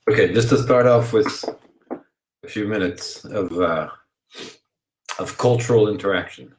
Okay, just to start off with a few minutes of cultural interaction.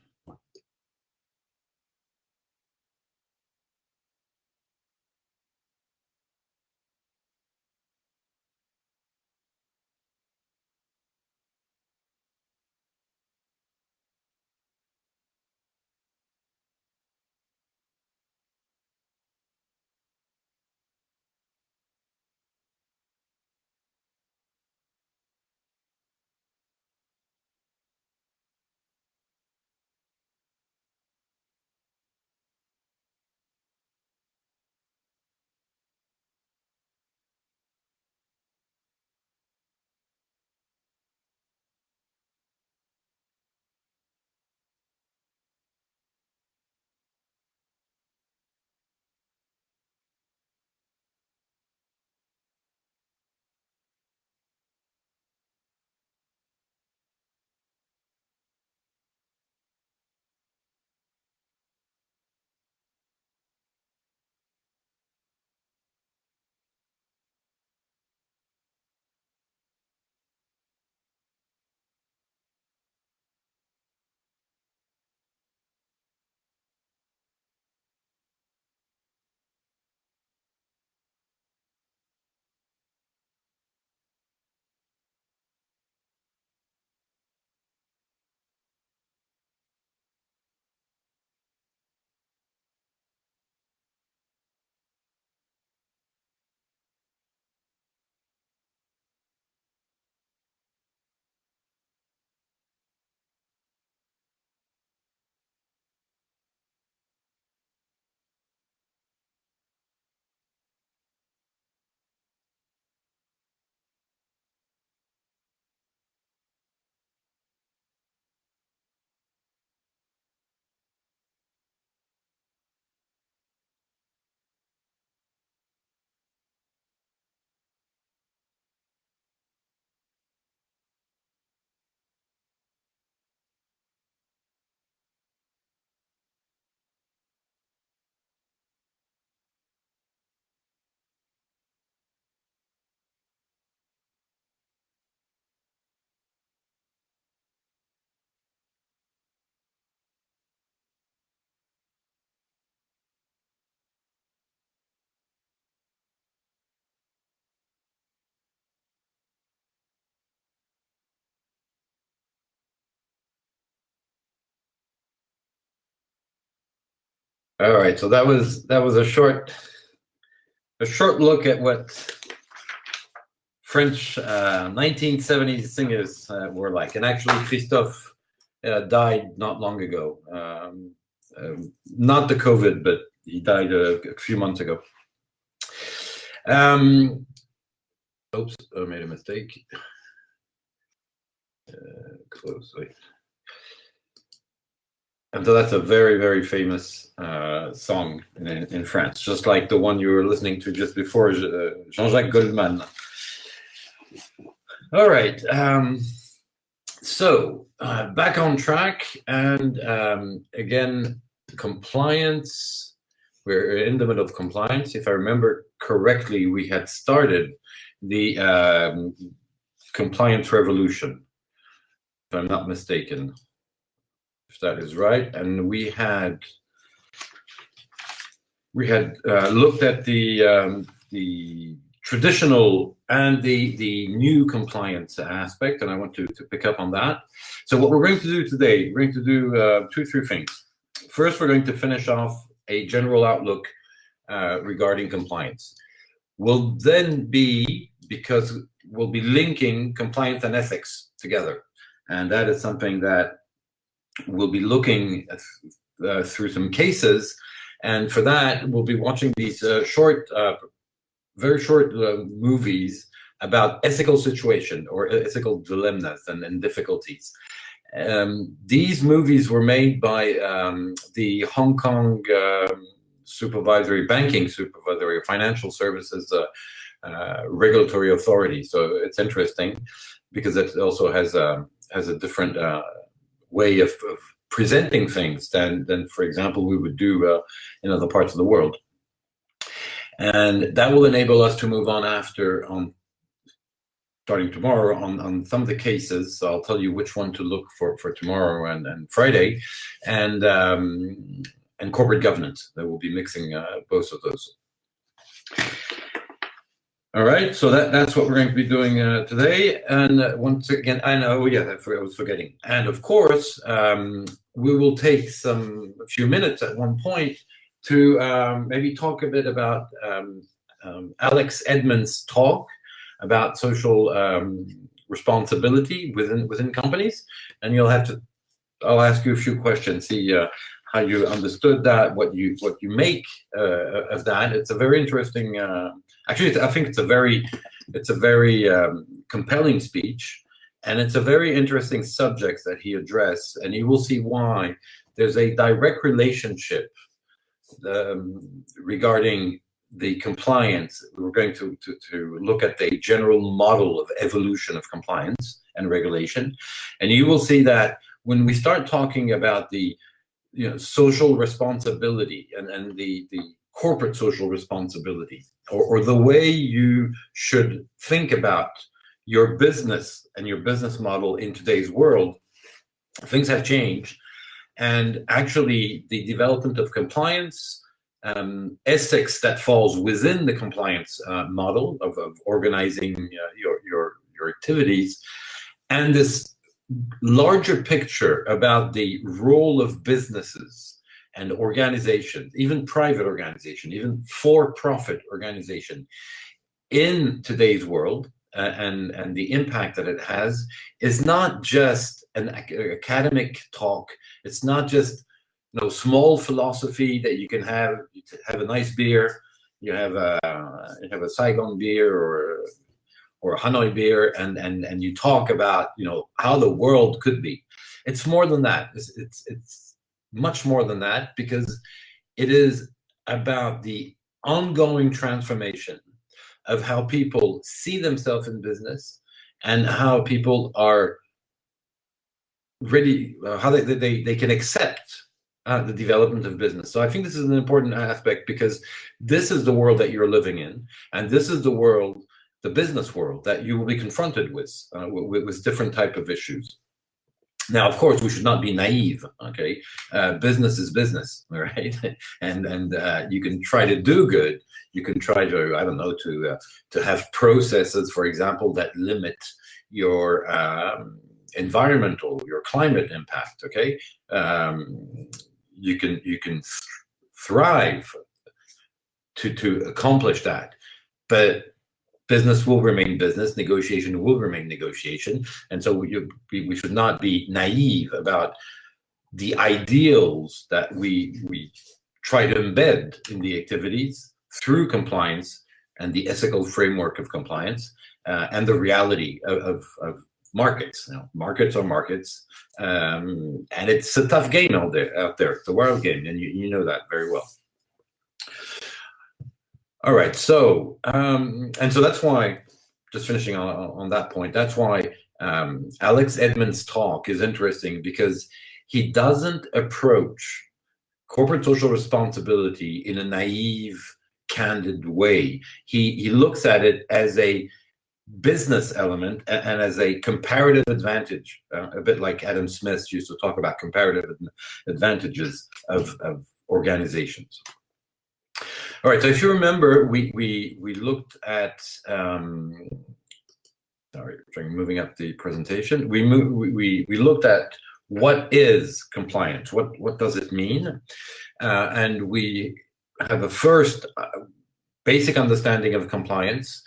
All right, so that was a short look at what French 1970s singers were like. And actually, Christophe died not long ago. Not the COVID, but he died a few months ago. Oops, I made a mistake. Close. Wait. And so that's a very, very famous song in France, just like the one you were listening to just before, Jean-Jacques Goldman. All right. So back on track, and again, compliance. We're in the middle of compliance. If I remember correctly, we had started the compliance revolution, if I'm not mistaken, if that is right. And we had looked at the traditional and the new compliance aspect, and I want to pick up on that. So what we're going to do today, we're going to do 2-3 things. First, we're going to finish off a general outlook regarding compliance. Will then be, because we'll be linking compliance and ethics together, and that is something that we'll be looking at, through some cases. And for that, we'll be watching these very short movies about ethical situation or ethical dilemmas and difficulties. These movies were made by the Hong Kong banking supervisory, financial services regulatory authority. So it's interesting because it also has a different way of presenting things than, for example, we would do in other parts of the world. And that will enable us to move on starting tomorrow on some of the cases. So I'll tell you which one to look for tomorrow and Friday, and corporate governance. That will be mixing both of those. All right, so that's what we're going to be doing today. And once again, I was forgetting. And of course, we will take a few minutes at one point to maybe talk a bit about Alex Edmans' talk about social responsibility within companies. And I'll ask you a few questions, see how you understood that, what you make of that. It's a very interesting. Actually, I think it's a very compelling speech, and it's a very interesting subject that he addressed, and you will see why there's a direct relationship regarding the compliance. We're going to look at the general model of evolution of compliance and regulation, and you will see that when we start talking about the social responsibility and the corporate social responsibility, or the way you should think about your business and your business model in today's world, things have changed. And actually, the development of compliance, ethics that falls within the compliance model of organizing your activities, and this larger picture about the role of businesses and organizations, even private organization, even for-profit organization in today's world, and the impact that it has, is not just an academic talk. It's not just small philosophy that you can have a nice beer, you have a Saigon beer or a Hanoi beer, and you talk about how the world could be. It's more than that. It's much more than that, because it is about the ongoing transformation of how people see themselves in business, and how people are ready, how they can accept the development of business. So I think this is an important aspect, because this is the world that you're living in, and this is the business world that you will be confronted with different type of issues. Now, of course, we should not be naive. Okay, business is business, all right? and you can try to do good. You can try to to have processes, for example, that limit your environmental, your climate impact. Okay, you can thrive to accomplish that, but business will remain business, negotiation will remain negotiation, and so we should not be naive about the ideals that we try to embed in the activities through compliance and the ethical framework of compliance, and the reality of markets. Markets are markets, and it's a tough game out there. It's a wild game, and you know that very well. All right, so and so that's why, just finishing on that point, that's why Alex Edmans' talk is interesting, because he doesn't approach corporate social responsibility in a naive, candid way. He looks at it as a business element and as a comparative advantage, a bit like Adam Smith used to talk about comparative advantages of organizations. All right, so if you remember, we looked at moving up the presentation. We looked at what is compliance, what does it mean, and we have a first basic understanding of compliance,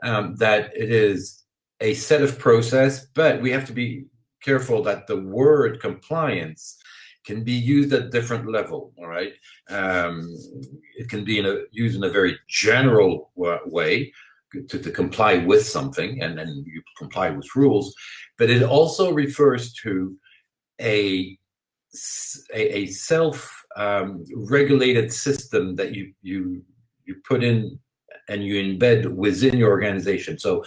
that it is a set of process, but we have to be careful that the word compliance can be used at different level. All right, it can be used in a very general way to comply with something, and then you comply with rules, but it also refers to a self regulated system that you put in and you embed within your organization. So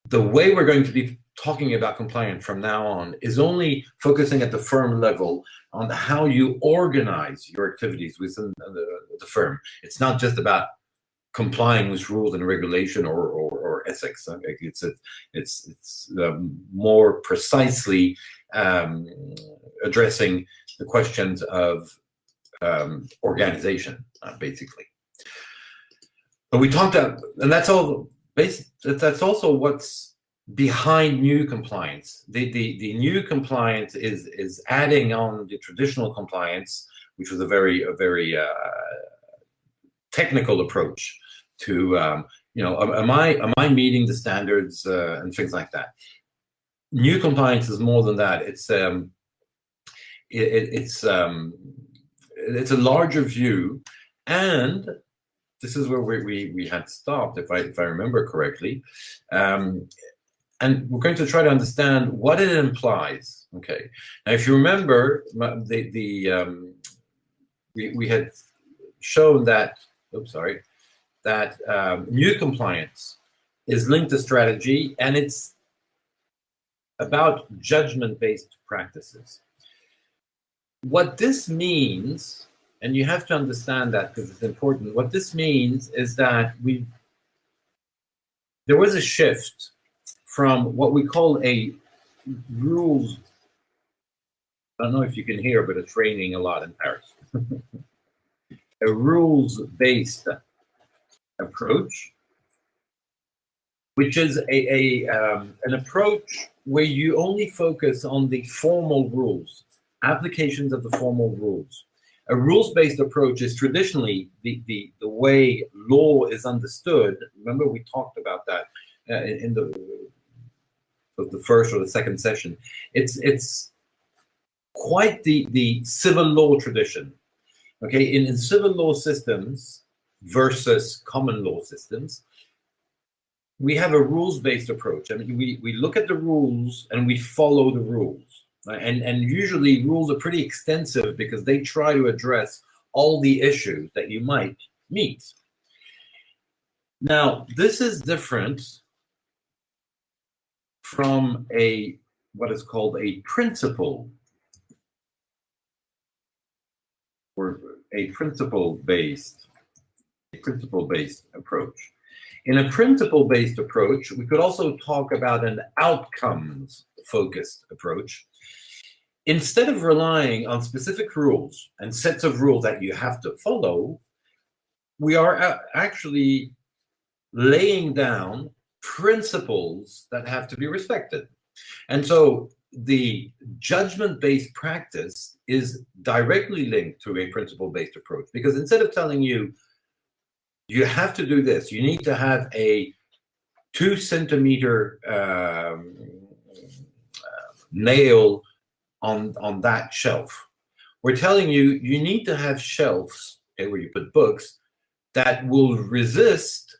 the way we're going to be talking about compliance from now on is only focusing at the firm level on how you organize your activities within the firm. It's not just about complying with rules and regulation or ethics. It's more precisely addressing the questions of organization, basically. But we talked about, and that's all. That's also what's behind new compliance. The new compliance is adding on the traditional compliance, which was a very technical approach to am I meting the standards and things like that. New compliance is more than that. It's a larger view, and this is where we had stopped, if I remember correctly, and we're going to try to understand what it implies. Okay, now if you remember, we had shown that. Oops, sorry. That new compliance is linked to strategy, and it's about judgment-based practices. What this means, and you have to understand that because it's important, what this means is that there was a shift from what we call a rules, I don't know if you can hear, but it's raining a lot in Paris. A rules-based approach, which is an approach where you only focus on the formal rules, applications of the formal rules. A rules-based approach is traditionally the way law is understood. Remember, we talked about that in the first or the second session. It's quite the civil law tradition. Okay, in civil law systems versus common law systems, we have a rules-based approach. I mean, we look at the rules and we follow the rules. Right? And usually rules are pretty extensive because they try to address all the issues that you might meet. Now, this is different from what is called a principle, or a principle-based approach. In a principle-based approach, we could also talk about an outcomes-focused approach. Instead of relying on specific rules and sets of rules that you have to follow, we are actually laying down principles that have to be respected. And so the judgment-based practice is directly linked to a principle-based approach, because instead of telling you, you have to do this, you need to have a 2 centimeter nail on that shelf. We're telling you, you need to have shelves, okay, where you put books that will resist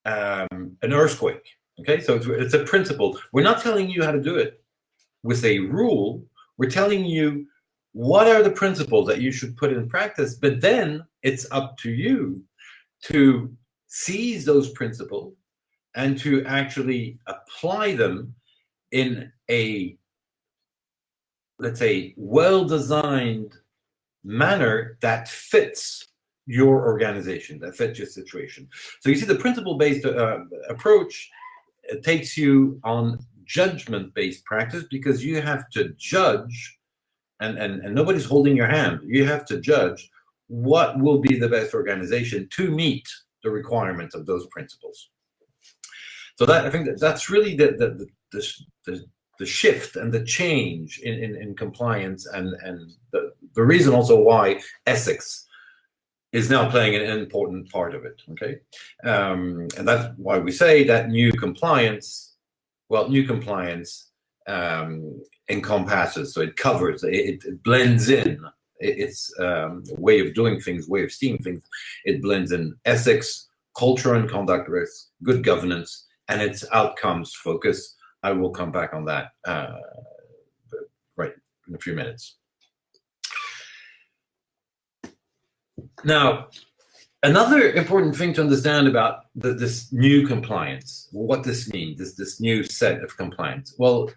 an earthquake. Okay, so it's a principle. We're not telling you how to do it with a rule. We're telling you what are the principles that you should put in practice, but then it's up to you to seize those principles and to actually apply them in a, let's say, well-designed manner that fits your organization, that fits your situation. So you see, the principle-based approach takes you on judgment-based practice, because you have to judge, and nobody's holding your hand. You have to judge what will be the best organization to meet the requirements of those principles. So that, I think that's really the shift and the change in compliance, and the reason also why ethics is now playing an important part of it. Okay, and that's why we say that new compliance encompasses, so it covers, it blends in. It's a way of doing things, way of seeing things. It blends in ethics, culture and conduct risks, good governance, and its outcomes focus. I will come back on that right in a few minutes. Now, another important thing to understand about this new compliance, what this means, this new set of compliance. Well,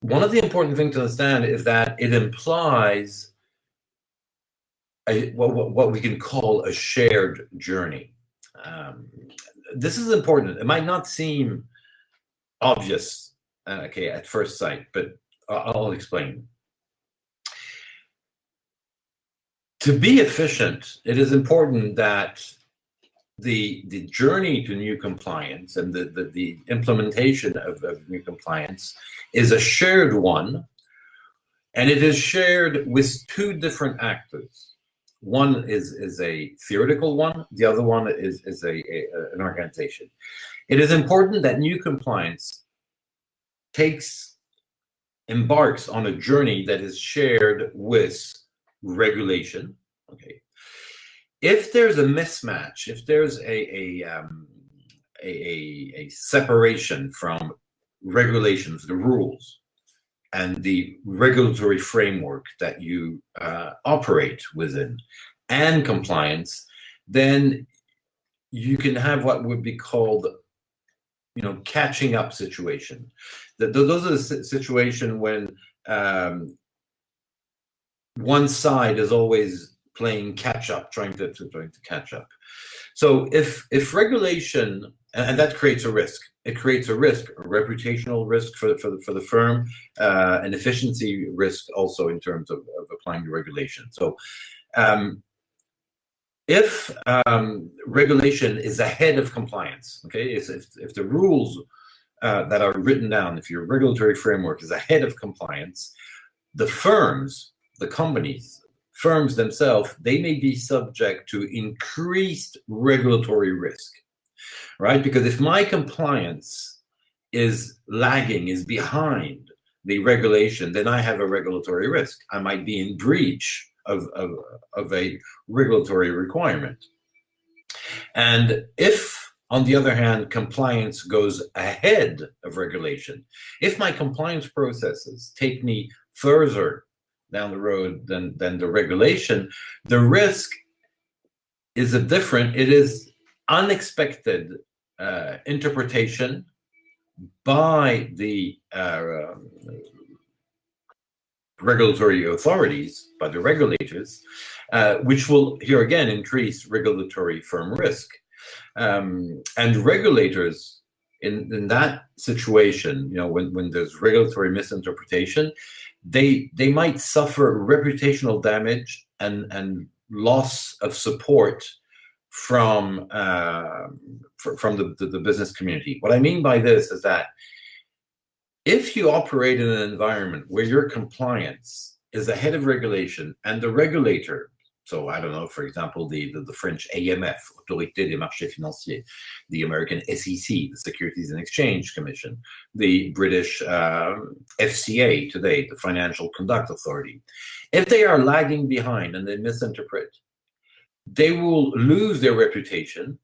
one of the important things to understand is that it implies what we can call a shared journey. This is important. It might not seem obvious, okay, at first sight, but I'll explain. To be efficient, it is important that the journey to new compliance and the implementation of new compliance is a shared one, and it is shared with two different actors. One is a theoretical one, the other one is an organization. It is important that new compliance embarks on a journey that is shared with regulation. Okay. If there's a mismatch, if there's a separation from regulations, the rules, and the regulatory framework that you operate within, and compliance, then you can have what would be called, catching up situation. Those are the situation when one side is always playing catch up, trying to catch up. So if regulation, and that creates a risk. It creates a risk, a reputational risk for the firm, an efficiency risk also in terms of applying the regulation. So if regulation is ahead of compliance, okay, if the rules that are written down, if your regulatory framework is ahead of compliance, the firms, the companies, firms themselves, they may be subject to increased regulatory risk, right? Because if my compliance is lagging, is behind the regulation, then I have a regulatory risk. I might be in breach of a regulatory requirement. And if, on the other hand, compliance goes ahead of regulation, if my compliance processes take me further down the road than the regulation, the risk is it is unexpected interpretation by the regulatory authorities, by the regulators, which will, here again, increase regulatory firm risk. And regulators in that situation, when there's regulatory misinterpretation, they might suffer reputational damage and loss of support from the business community. What I mean by this is that if you operate in an environment where your compliance is ahead of regulation and the regulator, so I don't know, for example, the French AMF, Autorité des Marchés Financiers, the American SEC, the Securities and Exchange Commission, the British FCA today, the Financial Conduct Authority, if they are lagging behind and they misinterpret, they will lose their reputation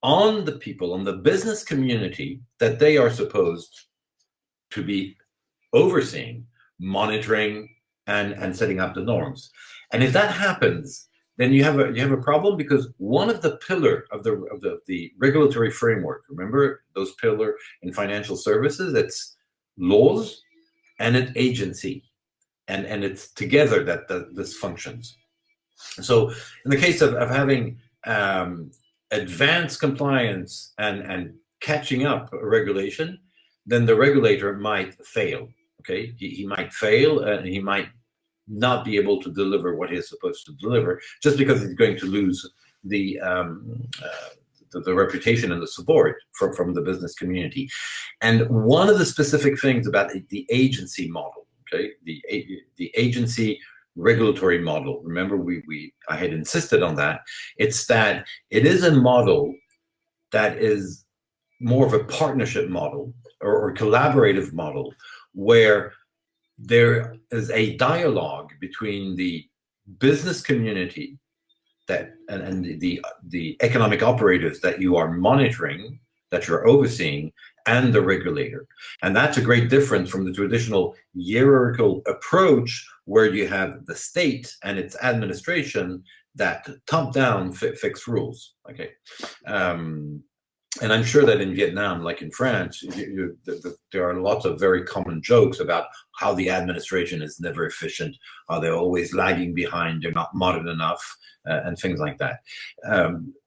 on the people, on the business community that they are supposed to be overseeing, monitoring, and setting up the norms. And if that happens, then you have a problem, because one of the pillar of the regulatory framework, remember those pillar in financial services, it's laws and an agency, and it's together that this functions. So in the case of having advanced compliance and catching up a regulation, then the regulator might fail. Okay, he might fail, and he might not be able to deliver what he's supposed to deliver, just because he's going to lose the reputation and the support from the business community. And one of the specific things about the agency model, okay, the agency regulatory model, remember I had insisted on that. It's that it is a model that is more of a partnership model or collaborative model, where there is a dialogue between the business community and the economic operators that you are monitoring, that you're overseeing, and the regulator. And that's a great difference from the traditional hierarchical approach, where you have the state and its administration that top down fix rules. Okay. And I'm sure that in Vietnam, like in France, there are lots of very common jokes about how the administration is never efficient, how they're always lagging behind, they're not modern enough, and things like that.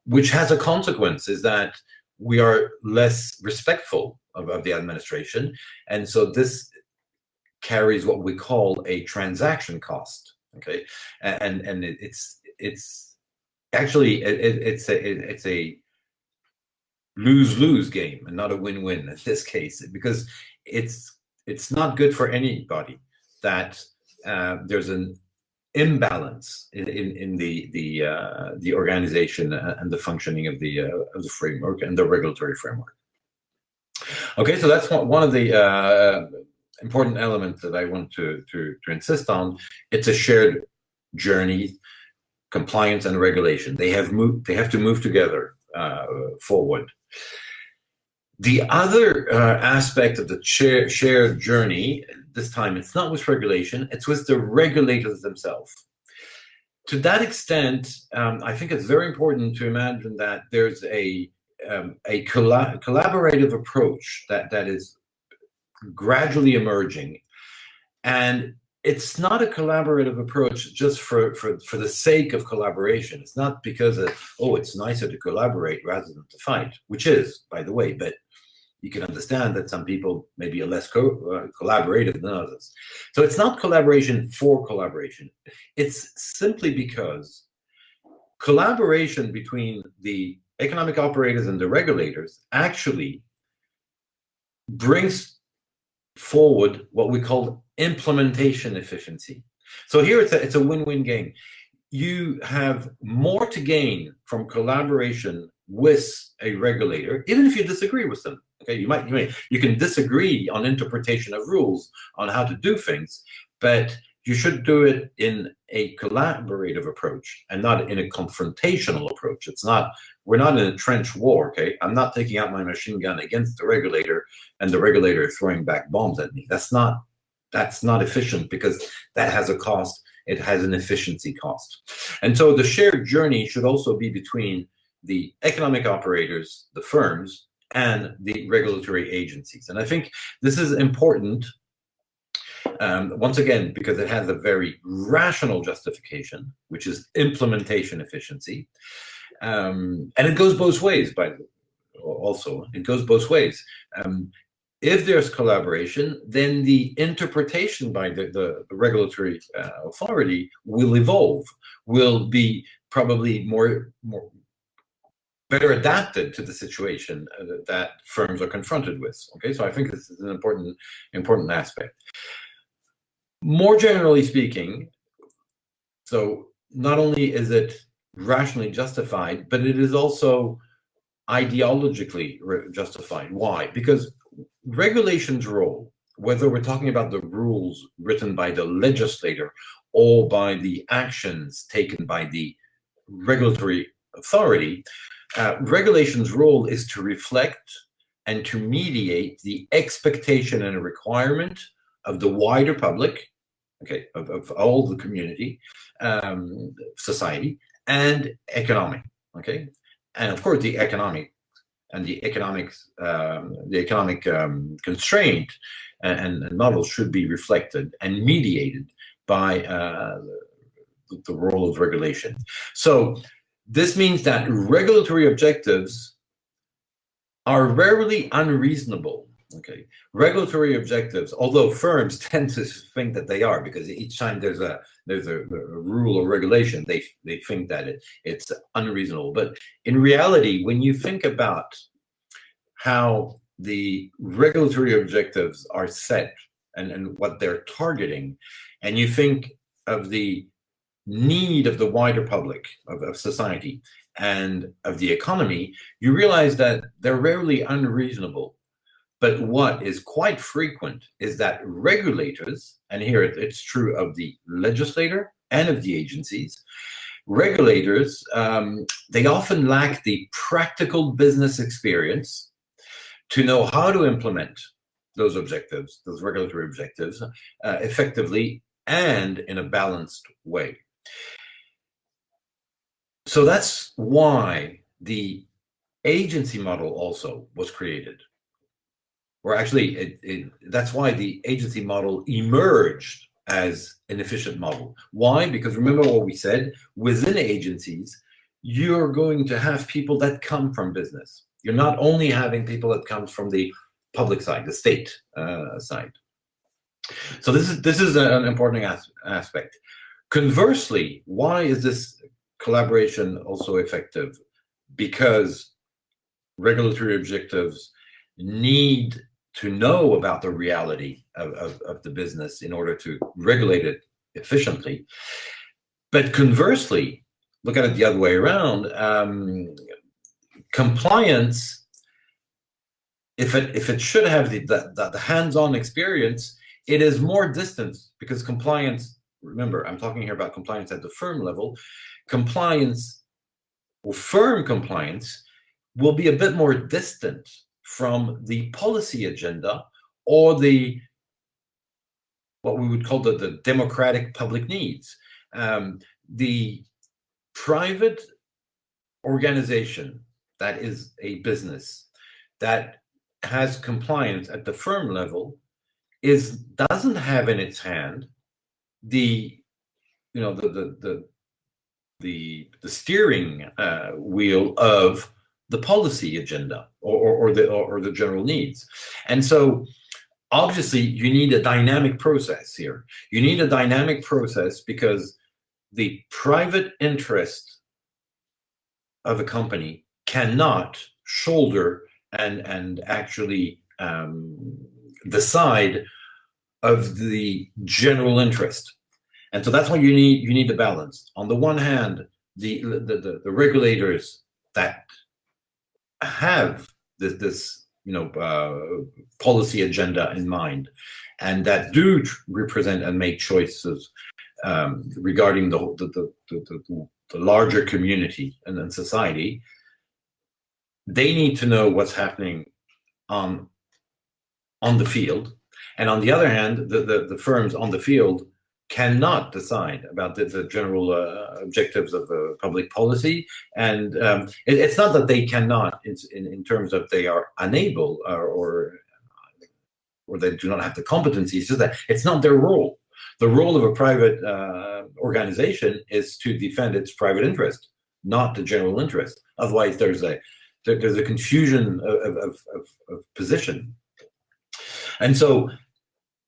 Which has a consequence, is that we are less respectful of the administration. And so this carries what we call a transaction cost. Okay, and it's actually it's a lose-lose game and not a win-win in this case, because it's not good for anybody that there's an imbalance in the organization and the functioning of the framework and the regulatory framework. Okay, so that's one of the important elements that I want to insist on. It's a shared journey. Compliance and regulation, they have to move together forward. The other aspect of the shared journey, this time it's not with regulation, it's with the regulators themselves. To that extent, I think it's very important to imagine that there's a collaborative approach that is gradually emerging, and it's not a collaborative approach just for the sake of collaboration. It's not because it's nicer to collaborate rather than to fight, which is, by the way, but you can understand that some people maybe are less collaborative than others. So it's not collaboration for collaboration. It's simply because collaboration between the economic operators and the regulators actually brings forward what we call implementation efficiency. So here it's a win-win game. You have more to gain from collaboration with a regulator, even if you disagree with them. Okay, you can disagree on interpretation of rules, on how to do things, but you should do it in a collaborative approach and not in a confrontational approach. We're not in a trench war, okay? I'm not taking out my machine gun against the regulator and the regulator throwing back bombs at me. That's not efficient, because that has a cost. It has an efficiency cost. And so the shared journey should also be between the economic operators, the firms, and the regulatory agencies. And I think this is important, once again, because it has a very rational justification, which is implementation efficiency. And it goes both ways, it goes both ways. If there's collaboration, then the interpretation by the regulatory authority will evolve, will be probably more better adapted to the situation that firms are confronted with. Okay, so I think this is an important aspect. More generally speaking, so not only is it rationally justified, but it is also ideologically justified. Why? Because regulation's role, whether we're talking about the rules written by the legislator or by the actions taken by the regulatory authority, regulation's role is to reflect and to mediate the expectation and requirement of the wider public, okay, of all the community, society, and economic, okay, and of course the economic constraint and models should be reflected and mediated by the role of regulation. So this means that regulatory objectives are rarely unreasonable. Okay, regulatory objectives, although firms tend to think that they are, because each time there's a rule or regulation, they think that it's unreasonable. But in reality, when you think about how the regulatory objectives are set and what they're targeting, and you think of the need of the wider public, of society, and of the economy, you realize that they're rarely unreasonable. But what is quite frequent is that regulators, and here it's true of the legislator and of the agencies, regulators, they often lack the practical business experience to know how to implement those objectives, those regulatory objectives, effectively and in a balanced way. So that's why the agency model also was created. Or actually, that's why the agency model emerged as an efficient model. Why? Because remember what we said, within agencies, you're going to have people that come from business. You're not only having people that come from the public side, the state side. So this is an important aspect. Conversely, why is this collaboration also effective? Because regulatory objectives need to know about the reality of the business in order to regulate it efficiently. But conversely, look at it the other way around. Compliance, if it should have the hands-on experience, it is more distant, because compliance, remember, I'm talking here about compliance at the firm level. Compliance, or firm compliance, will be a bit more distant from the policy agenda, or what we would call the democratic public needs. The private organization that is a business that has compliance at the firm level doesn't have in its hand the steering wheel of the policy agenda or the general needs. And so obviously you need a dynamic process here. You need a dynamic process because the private interest of a company cannot shoulder and actually decide of the general interest. And so that's why you need the balance. On the one hand, the regulators that have this policy agenda in mind, and that do represent and make choices regarding the larger community and then society, they need to know what's happening on the field. And on the other hand, the firms on the field cannot decide about the general objectives of the public policy. And it's not that they cannot, in terms of they are unable or they do not have the competencies, so that it's not their role. The role of a private organization is to defend its private interest, not the general interest. Otherwise, there's a confusion of position. And so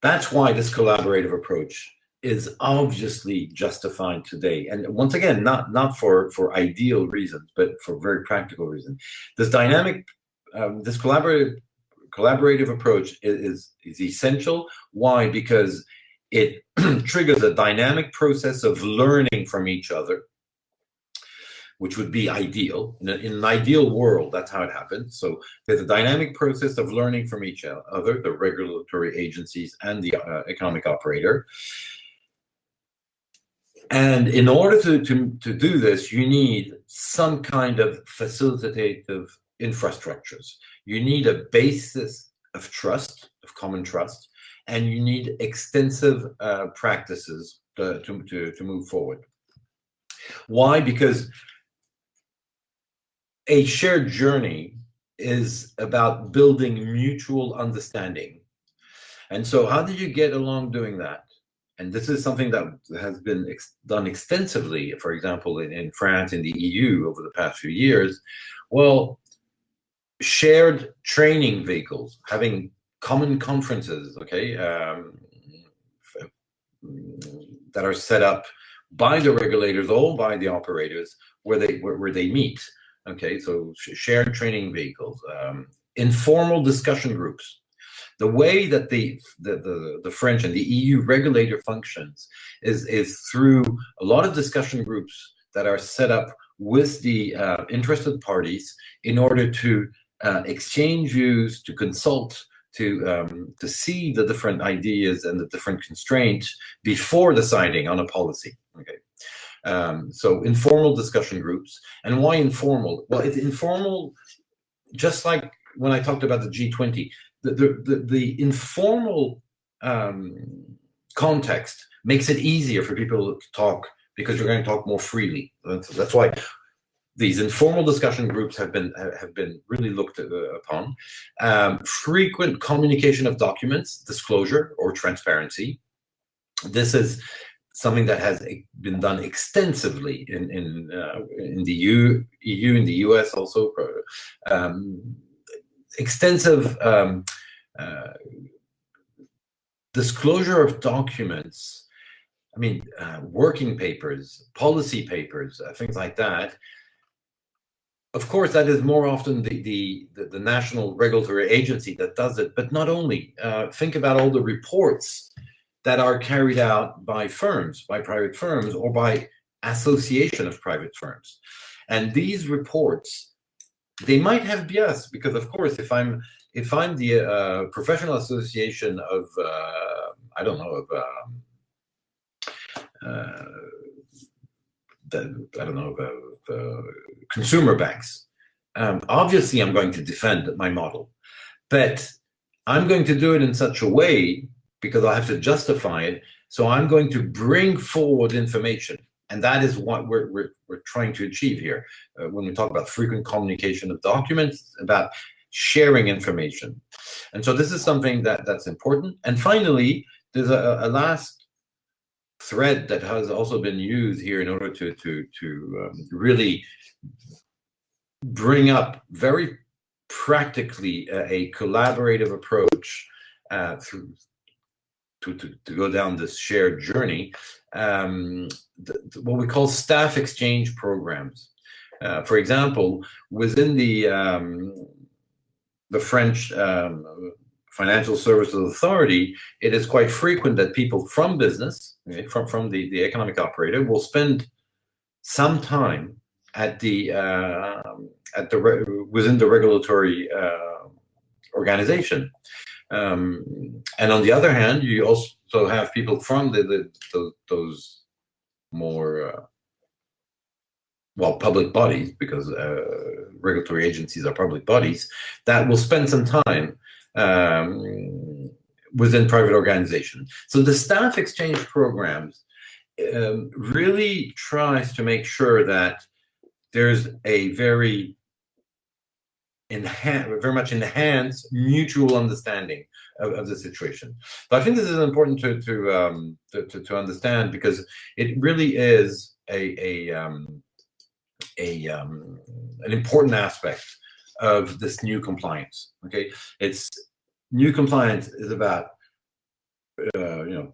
that's why this collaborative approach is obviously justified today. And once again, not for ideal reasons, but for very practical reasons. This dynamic, this collaborative approach is essential. Why? Because it triggers a dynamic process of learning from each other, which would be ideal. In an ideal world, that's how it happens. So there's a dynamic process of learning from each other, the regulatory agencies and the economic operator. And in order to do this, you need some kind of facilitative infrastructures. You need a basis of trust, of common trust, and you need extensive practices to move forward. Why? Because a shared journey is about building mutual understanding. And so how did you get along doing that? And this is something that has been done extensively, for example, in France, in the EU over the past few years. Well, shared training vehicles, having common conferences, okay, that are set up by the regulators or by the operators where they meet. Okay, so shared training vehicles, informal discussion groups. The way that the French and the EU regulator functions is through a lot of discussion groups that are set up with the interested parties in order to exchange views, to consult, to see the different ideas and the different constraints before deciding on a policy. Okay. So informal discussion groups. And why informal? Well, it's informal, just like when I talked about the G20. The informal context makes it easier for people to talk, because you're going to talk more freely. That's why these informal discussion groups have been really looked upon. Frequent communication of documents, disclosure or transparency. This is something that has been done extensively in the EU, in the US also. Extensive disclosure of documents. I mean, working papers, policy papers, things like that. Of course, that is more often the national regulatory agency that does it, but not only. Think about all the reports that are carried out by firms, by private firms, or by association of private firms. And these reports, they might have bias, because of course, if I'm the professional association of, I don't know, of consumer banks, obviously I'm going to defend my model, but I'm going to do it in such a way because I have to justify it. So I'm going to bring forward information, and that is what we're trying to achieve here when we talk about frequent communication of documents, about sharing information. And so this is something that's important. And finally, there's a last thread that has also been used here in order to really bring up very practically a collaborative approach to go down this shared journey, what we call staff exchange programs. For example, within the French Financial Services Authority, it is quite frequent that people from business, from the economic operator, will spend some time at within the regulatory organization. And on the other hand, you also have people from those more public bodies, because regulatory agencies are public bodies, that will spend some time within private organizations. So the staff exchange programs really tries to make sure that there's a very much enhanced mutual understanding of the situation. But I think this is important to understand, because it really is an important aspect of this new compliance. Okay, new compliance is about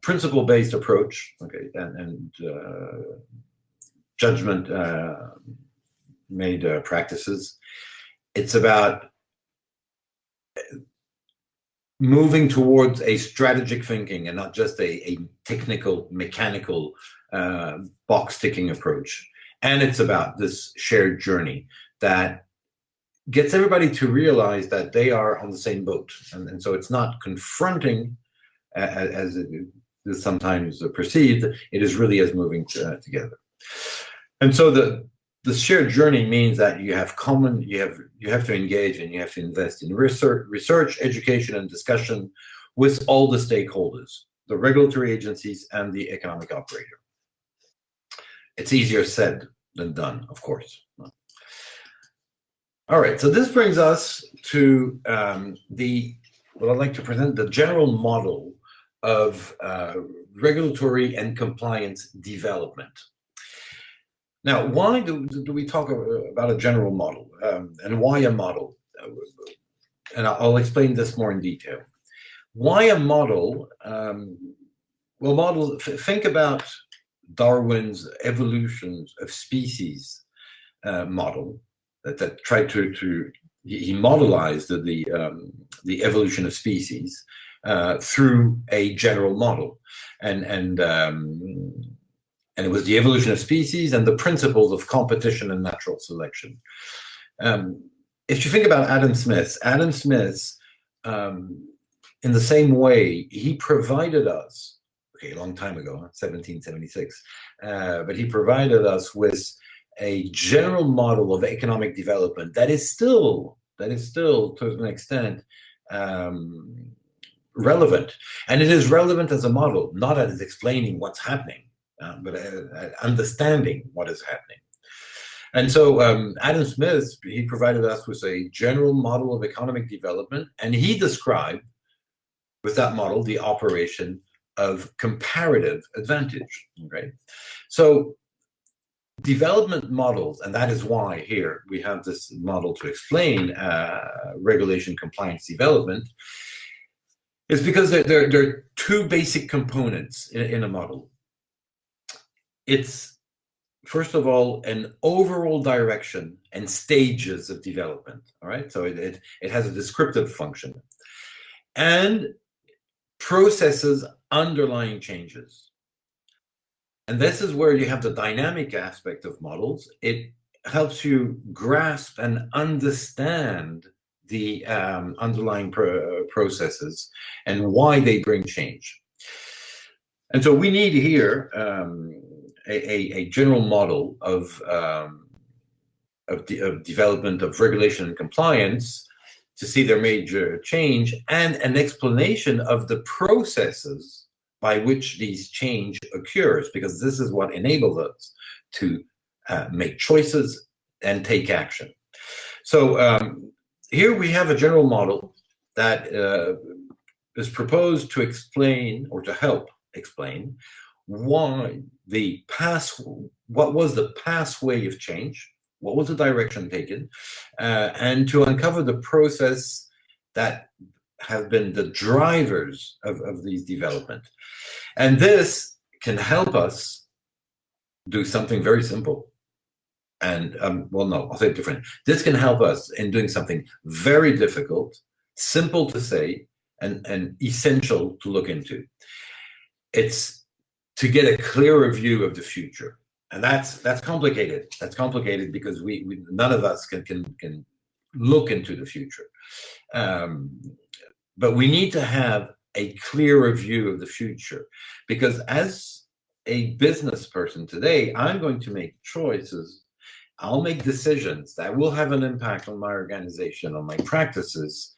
principle-based approach. Okay, and judgment made practices. It's about moving towards a strategic thinking and not just a technical, mechanical box-ticking approach. And it's about this shared journey that gets everybody to realize that they are on the same boat. And so it's not confronting, as it is sometimes perceived. It is really as moving together. And so the shared journey means that you have to engage and you have to invest in research, education, and discussion with all the stakeholders, the regulatory agencies and the economic operator. It's easier said than done, of course. All right, so this brings us to what I'd like to present, the general model of regulatory and compliance development. Now, why do we talk about a general model, and why a model? And I'll explain this more in detail. Why a model? Think about Darwin's evolutions of species model that tried he modelized the evolution of species through a general model, and it was the evolution of species and the principles of competition and natural selection. If you think about Adam Smith, in the same way, he provided us, a long time ago, 1776, but he provided us with a general model of economic development that is still to an extent relevant. And it is relevant as a model, not as explaining what's happening, but understanding what is happening. And so Adam Smith, he provided us with a general model of economic development, and he described with that model the operation of comparative advantage. Okay, so development models, and that is why here we have this model to explain regulation compliance development, is because there are two basic components in a model. It's, first of all, an overall direction and stages of development. All right, so it has a descriptive function and processes underlying changes. And this is where you have the dynamic aspect of models. It helps you grasp and understand the underlying processes and why they bring change. And so we need here a general model of development of regulation and compliance to see their major change, and an explanation of the processes by which these change occurs, because this is what enables us to make choices and take action. So here we have a general model that is proposed to explain, or to help explain, why what was the pathway of change, what was the direction taken, and to uncover the process that have been the drivers of these development. And this can help us do something very simple. And well, no, I'll say it different. This can help us in doing something very difficult, simple to say, and essential to look into. It's to get a clearer view of the future. And that's complicated. That's complicated because we none of us can look into the future. But we need to have a clearer view of the future, because as a business person today, I'm going to make choices. I'll make decisions that will have an impact on my organization, on my practices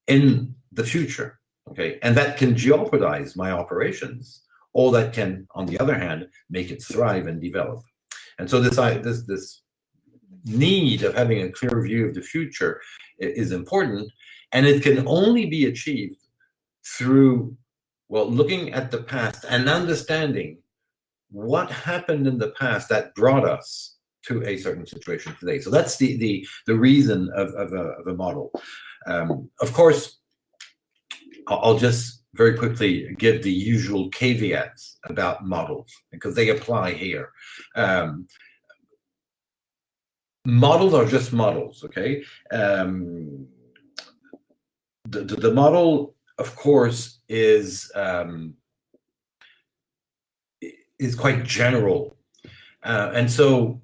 in the future. Okay, and that can jeopardize my operations, or that can, on the other hand, make it thrive and develop. And so this need of having a clear view of the future is important, and it can only be achieved through, well, looking at the past and understanding what happened in the past that brought us to a certain situation today. So that's the reason of a model. Of course, I'll just very quickly give the usual caveats about models, because they apply here. Models are just models, okay? The model, of course, is quite general. And so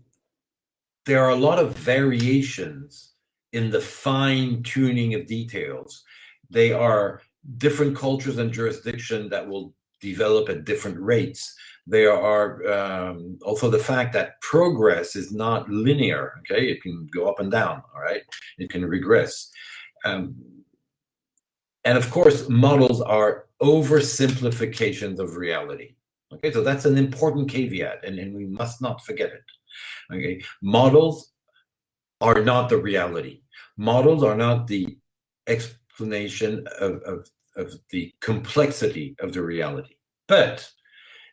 there are a lot of variations in the fine tuning of details. They are different cultures and jurisdiction that will develop at different rates. There are also the fact that progress is not linear, okay? It can go up and down, all right? It can regress. And of course, models are oversimplifications of reality. Okay, so that's an important caveat, and we must not forget it. Okay, models are not the reality. Models are not the explanation of the complexity of the reality, but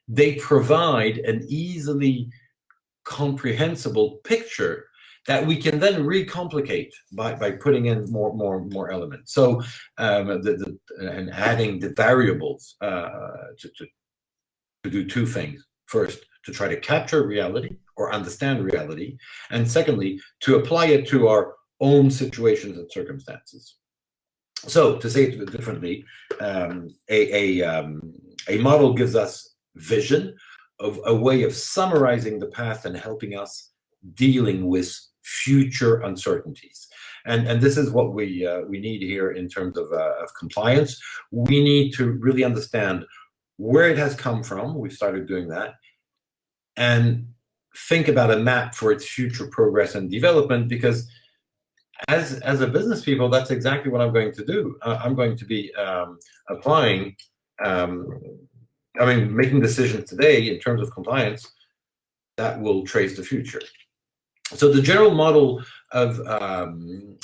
they provide an easily comprehensible picture that we can then recomplicate by putting in more elements. So and adding the variables to do two things. First, to try to capture reality or understand reality, and secondly, to apply it to our own situations and circumstances. So to say it differently, a model gives us vision of a way of summarizing the past and helping us dealing with future uncertainties. And this is what we need here in terms of compliance. We need to really understand where it has come from. We've started doing that, and think about a map for its future progress and development, because as a business people, that's exactly what I'm going to do. I'm going to be applying, making decisions today in terms of compliance that will trace the future. So the general model of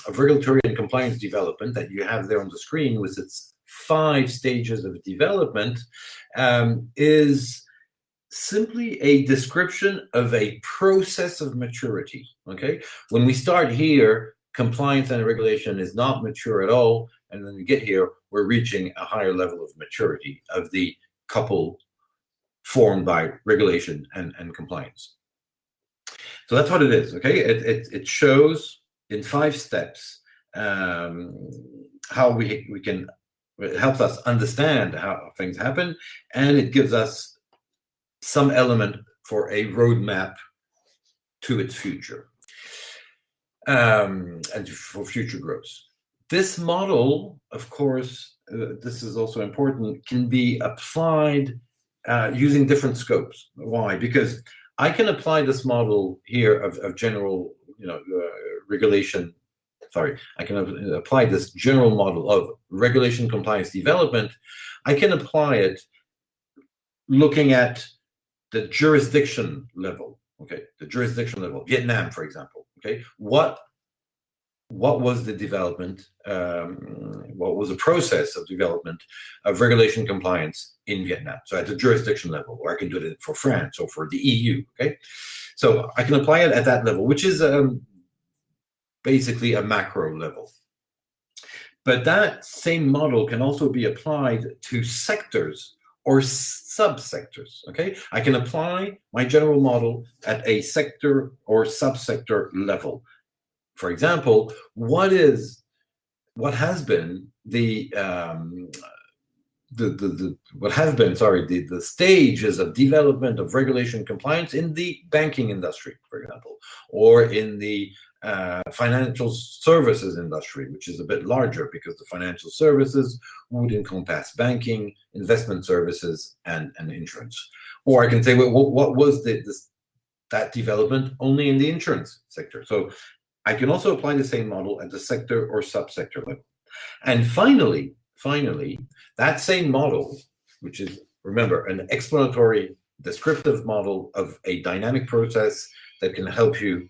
regulatory and compliance development that you have there on the screen with its 5 stages of development is simply a description of a process of maturity, okay? When we start here, compliance and regulation is not mature at all, and when we get here, we're reaching a higher level of maturity of the couple formed by regulation and compliance. So that's what it is, okay? It shows in 5 steps how we can, it helps us understand how things happen, and it gives us some element for a roadmap to its future and for future growth. This model, of course, this is also important, can be applied using different scopes. Why? Because I can apply this model here of general, regulation. Sorry, I can apply this general model of regulation compliance development. I can apply it looking at the jurisdiction level. Okay, the jurisdiction level. Vietnam, for example. Okay, what was the development? What was the process of development of regulation compliance in Vietnam? So at the jurisdiction level, or I can do it for France or for the EU. Okay, so I can apply it at that level, which is basically a macro level. But that same model can also be applied to sectors or subsectors, okay? I can apply my general model at a sector or subsector level. For example, what has been the stages of development of regulation compliance in the banking industry, for example, or in the financial services industry, which is a bit larger because the financial services would encompass banking, investment services, and insurance. Or I can say, well, what was that development only in the insurance sector? So I can also apply the same model at the sector or subsector level. And finally, that same model, which is, remember, an explanatory descriptive model of a dynamic process that can help you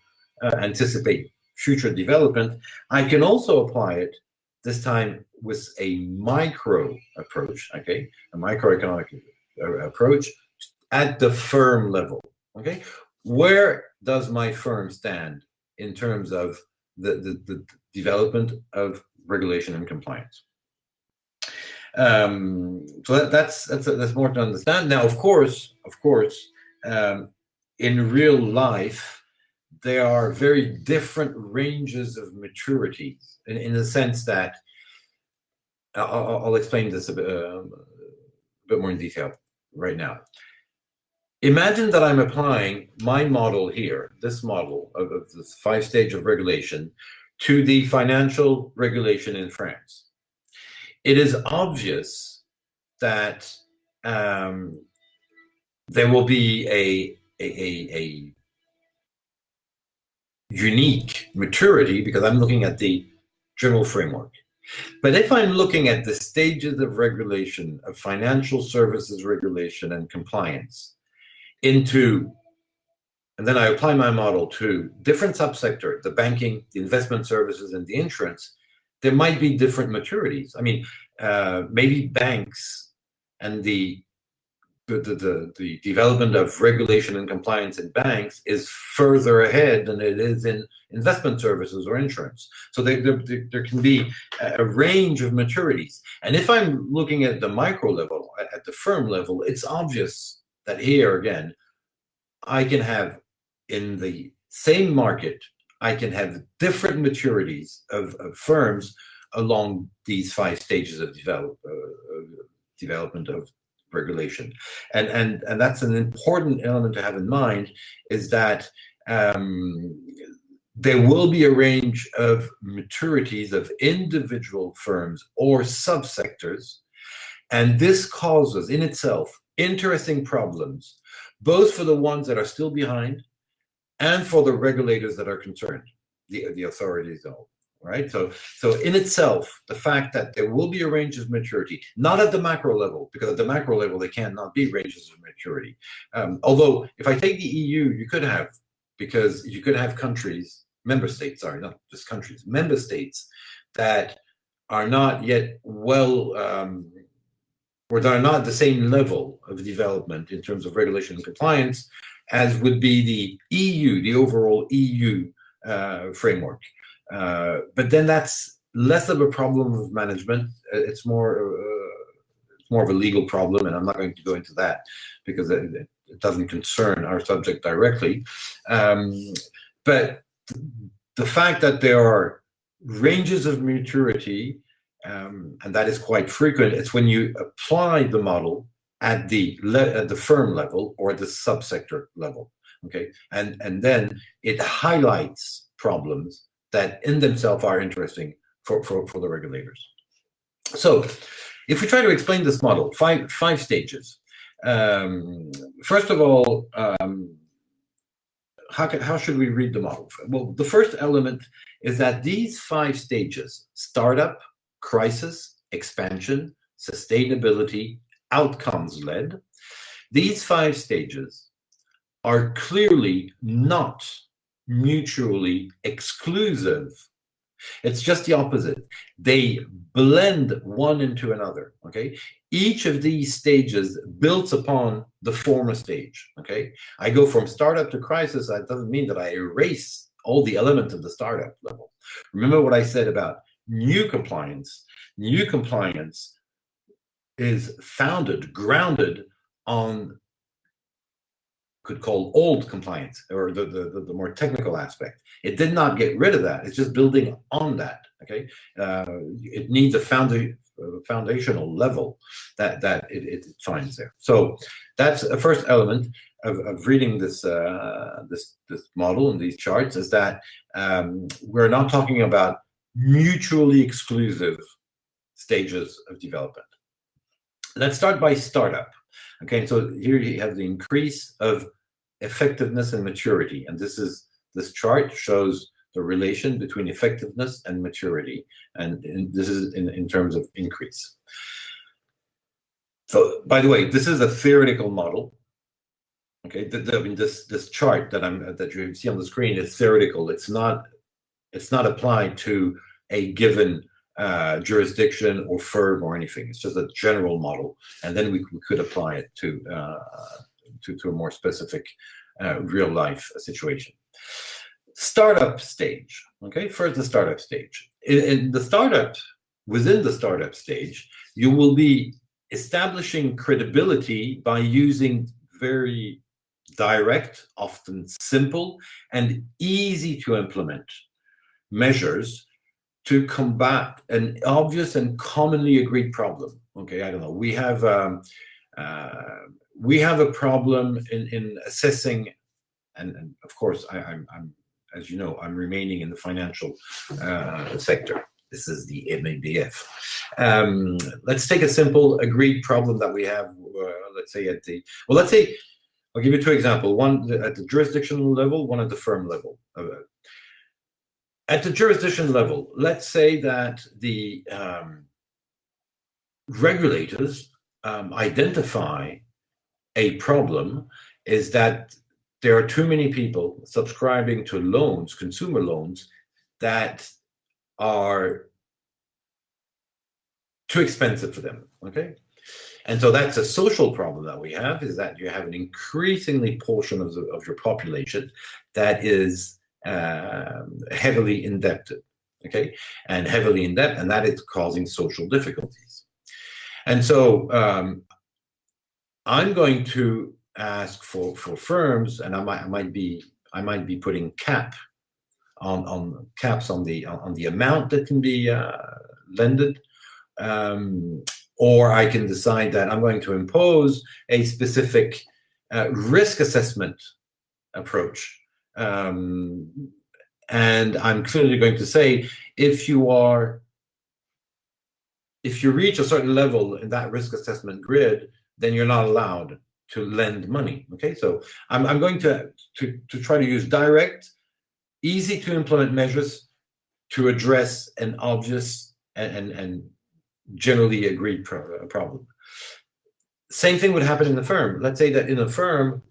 anticipate future development, I can also apply it this time with a micro approach, okay, a microeconomic approach at the firm level, okay. Where does my firm stand in terms of the development of regulation and compliance? So that's more to understand. Now, of course, in real life, there are very different ranges of maturity in the sense that I'll explain this a bit more in detail right now. Imagine that I'm applying my model here, this model of this 5 stage of regulation, to the financial regulation in France. It is obvious that there will be a unique maturity because I'm looking at the general framework. But if I'm looking at the stages of regulation of financial services regulation and compliance and then I apply my model to different subsectors, the banking, the investment services, and the insurance, there might be different maturities. I mean, maybe banks and the development of regulation and compliance in banks is further ahead than it is in investment services or insurance. So there can be a range of maturities. And if I'm looking at the micro level, at the firm level, it's obvious that here again, I can have in the same market, I can have different maturities of firms along these 5 stages of development of regulation, and that's an important element to have in mind, is that there will be a range of maturities of individual firms or subsectors, and this causes in itself interesting problems, both for the ones that are still behind and for the regulators that are concerned, the authorities though. Right, so in itself, the fact that there will be a range of maturity, not at the macro level, because at the macro level there cannot be ranges of maturity. Although, if I take the EU, you could have because you could have member states, sorry, not just countries, member states that are not yet or that are not at the same level of development in terms of regulation and compliance as would be the EU, the overall EU framework. But then that's less of a problem of management. It's more of a legal problem, and I'm not going to go into that because it doesn't concern our subject directly. But the fact that there are ranges of maturity, and that is quite frequent, it's when you apply the model at the firm level or at the subsector level, okay? And then it highlights problems that in themselves are interesting for the regulators. So if we try to explain this model, five stages. First of all, how should we read the model? Well, the first element is that these 5 stages, startup, crisis, expansion, sustainability, outcomes-led, these 5 stages are clearly not mutually exclusive. It's just the opposite. They blend one into another, okay? Each of these stages builds upon the former stage, okay? I go from startup to crisis. That doesn't mean that I erase all the elements of the startup level. Remember what I said about new compliance. New compliance is grounded on, could call old compliance, or the more technical aspect. It did not get rid of that. It's just building on that, okay? It needs a foundational level that it finds there. So that's a first element of reading this model and these charts, is that we're not talking about mutually exclusive stages of development. Let's start by startup. Okay, so here you have the increase of effectiveness and maturity, and this chart shows the relation between effectiveness and maturity, and this is in terms of increase. So, by the way, this is a theoretical model. Okay, this chart that you see on the screen is theoretical. It's not applied to a given jurisdiction or firm or anything. It's just a general model, and then we could apply it to a more specific real life situation. Startup stage. Okay, first the startup stage. Within the startup stage, you will be establishing credibility by using very direct, often simple, and easy to implement measures to combat an obvious and commonly agreed problem. Okay, I don't know. We have a problem in assessing, and of course, I'm as you know, I'm remaining in the financial sector. This is the MABF. Let's take a simple agreed problem that we have. Let's say I'll give you 2 examples. One at the jurisdictional level, one at the firm level. At the jurisdiction level, let's say that the regulators identify a problem is that there are too many people subscribing to loans, consumer loans, that are too expensive for them, okay? And so that's a social problem that we have, is that you have an increasingly portion of your population that is heavily indebted, okay? And heavily in debt, and that is causing social difficulties. And so I'm going to ask for firms, and I might be putting caps on the amount that can be lended, or I can decide that I'm going to impose a specific risk assessment approach, and I'm clearly going to say if you reach a certain level in that risk assessment grid, then you're not allowed to lend money. Okay, so I'm going to try to use direct, easy to implement measures to address an obvious and generally agreed problem. Same thing would happen in the firm. Let's say that in a firm,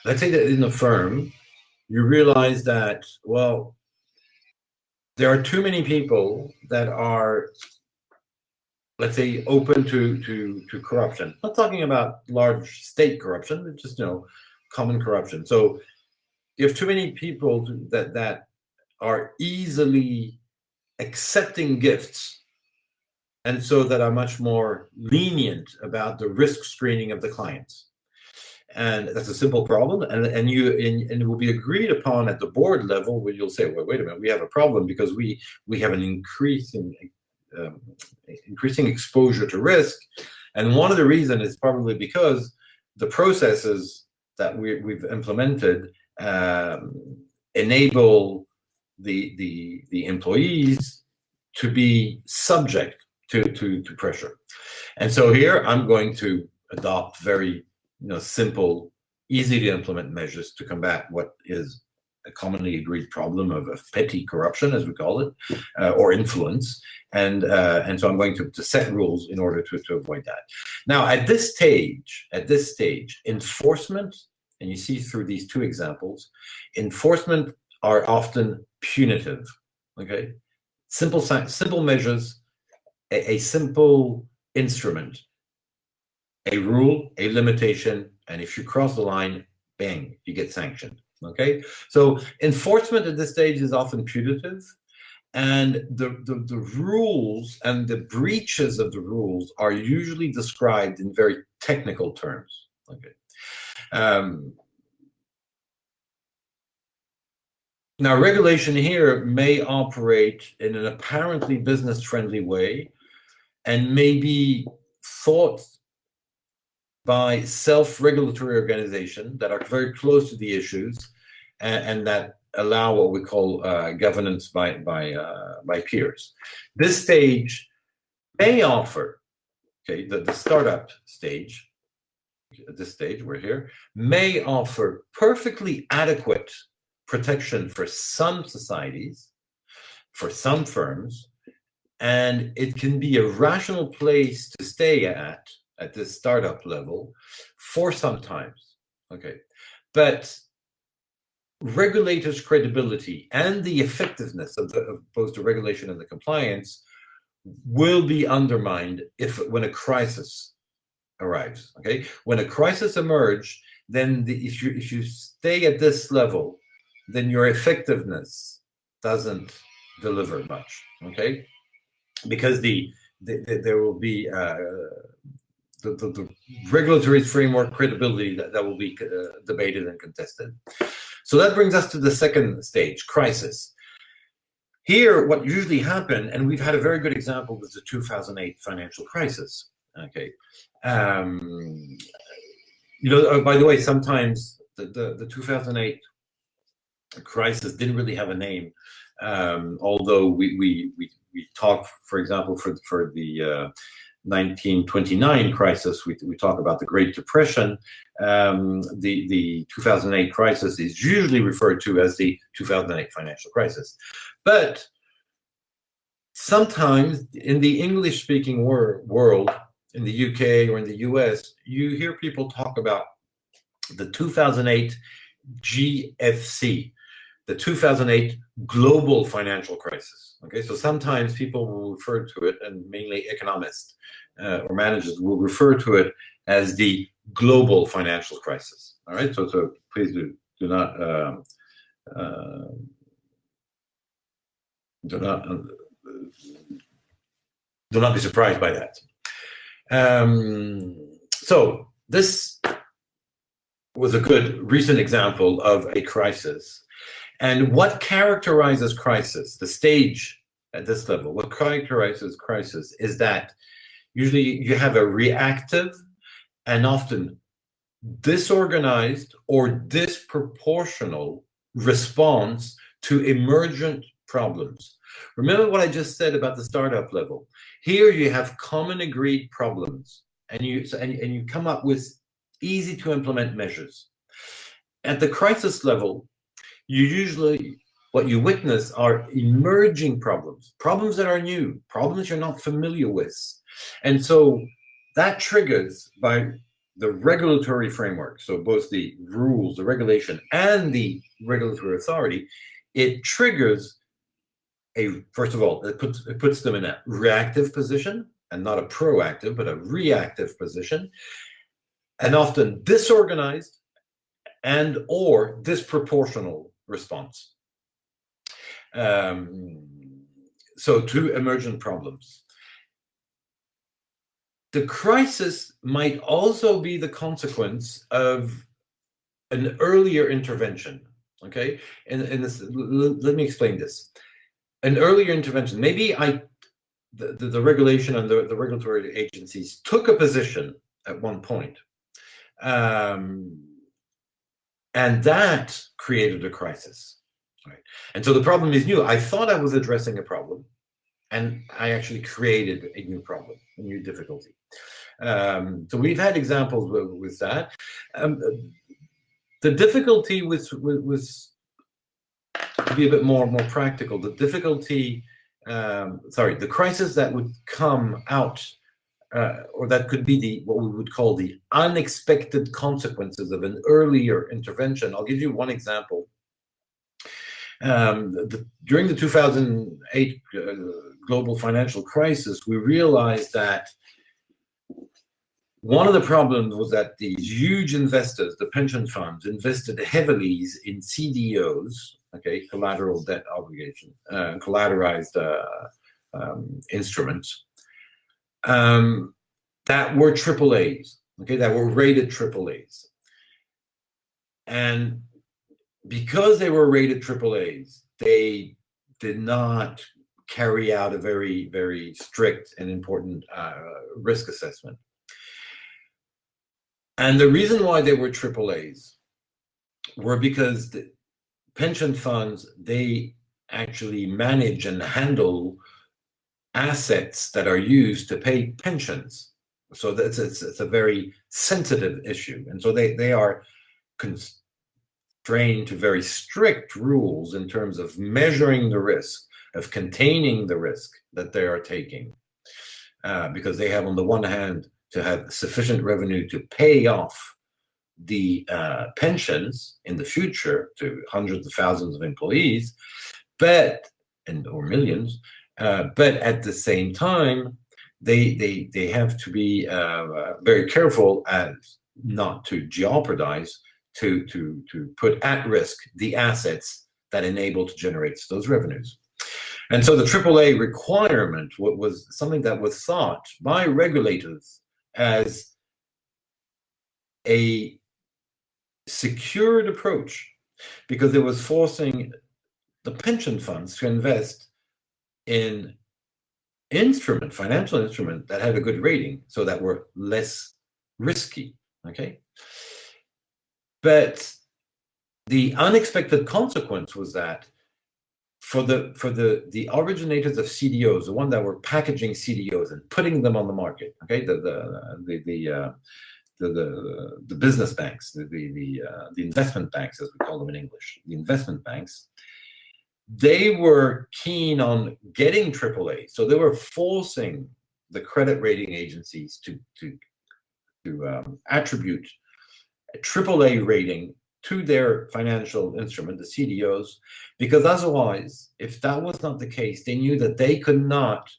let's say that in a firm, you realize that, well, there are too many people that are, let's say, open to corruption. I'm not talking about large state corruption, but just, common corruption. So you have too many people that are easily accepting gifts, and so that are much more lenient about the risk screening of the clients. And that's a simple problem, and it will be agreed upon at the board level, where you'll say, well, wait a minute, we have a problem because we have an increasing exposure to risk, and one of the reasons is probably because the processes that we've implemented enable the employees to be subject to pressure. And so here I'm going to adopt very simple, easy to implement measures to combat what is a commonly agreed problem of petty corruption, as we call it, or influence. And so I'm going to set rules in order to avoid that. Now, at this stage, enforcement, and you see through these two examples, enforcement are often punitive. Okay, simple measures, a simple instrument, a rule, a limitation, and if you cross the line, bang, you get sanctioned. Okay, so enforcement at this stage is often punitive, and the rules and the breaches of the rules are usually described in very technical terms. Okay. Now, regulation here may operate in an apparently business-friendly way and may be thought by self-regulatory organizations that are very close to the issues and that allow what we call governance by peers. This stage may offer, okay, the startup stage, at this stage we're here, may offer perfectly adequate protection for some societies, for some firms, and it can be a rational place to stay at this startup level for some times. Okay, but regulators' credibility and the effectiveness of both the regulation and the compliance will be undermined when a crisis arrives. Okay, when a crisis emerges, then if you stay at this level, then your effectiveness doesn't deliver much. Okay, because there will be the regulatory framework credibility that will be debated and contested. So that brings us to the second stage, crisis. Here, what usually happens, and we've had a very good example with the 2008 financial crisis. Okay, by the way, sometimes the 2008 crisis didn't really have a name, although we talk, for example, for the 1929 crisis, we talk about the Great Depression. The 2008 crisis is usually referred to as the 2008 financial crisis. But sometimes in the English-speaking world, in the UK or in the US, you hear people talk about the 2008 GFC, the 2008 global financial crisis. Okay, so sometimes people will refer to it, and mainly economists or managers will refer to it as the global financial crisis. All right, so please do not be surprised by that. So this was a good recent example of a crisis. And what characterizes crisis, the stage at this level, what characterizes crisis is that usually you have a reactive and often disorganized or disproportional response to emergent problems. Remember what I just said about the startup level. Here you have common agreed problems, and you come up with easy to implement measures. At the crisis level, what you witness are emerging problems that are new, problems you're not familiar with. And so that triggers, by the regulatory framework, so both the rules, the regulation, and the regulatory authority, it triggers first of all, it puts them in a reactive position, and not a proactive, but a reactive position, and often disorganized and or disproportional response. So to emergent problems. The crisis might also be the consequence of an earlier intervention, okay? And this, let me explain this. An earlier intervention, maybe the regulation and the regulatory agencies took a position at one point, and that created a crisis, right? And so the problem is new. I thought I was addressing a problem, and I actually created a new problem, a new difficulty. So we've had examples with that. The difficulty was to be a bit more practical. The difficulty, the crisis that would come out, or that could be what we would call the unexpected consequences of an earlier intervention. I'll give you one example. During the 2008 global financial crisis, we realized that one of the problems was that these huge investors, the pension funds, invested heavily in CDOs, okay, collateral debt obligation, collateralized instruments, that were AAAs, okay, that were rated AAAs. And because they were rated AAAs, they did not carry out a very, very strict and important risk assessment. And the reason why they were AAAs were because the pension funds, they actually manage and handle assets that are used to pay pensions. So it's a very sensitive issue. And so they are constrained to very strict rules in terms of measuring the risk, of containing the risk that they are taking. Because they have, on the one hand, to have sufficient revenue to pay off the pensions in the future to hundreds of thousands of employees, or millions, but at the same time, they have to be very careful as not to jeopardize, to put at risk the assets that enable to generate those revenues. And so the AAA requirement was something that was thought by regulators as a secured approach, because it was forcing the pension funds to invest in financial instrument that had a good rating, so that were less risky, okay? But the unexpected consequence was that for the originators of CDOs, the one that were packaging CDOs and putting them on the market, okay, the business banks, the investment banks, as we call them in English, the investment banks, they were keen on getting AAA, so they were forcing the credit rating agencies to attribute a AAA rating to their financial instrument, the CDOs, because otherwise, if that was not the case, they knew that they could not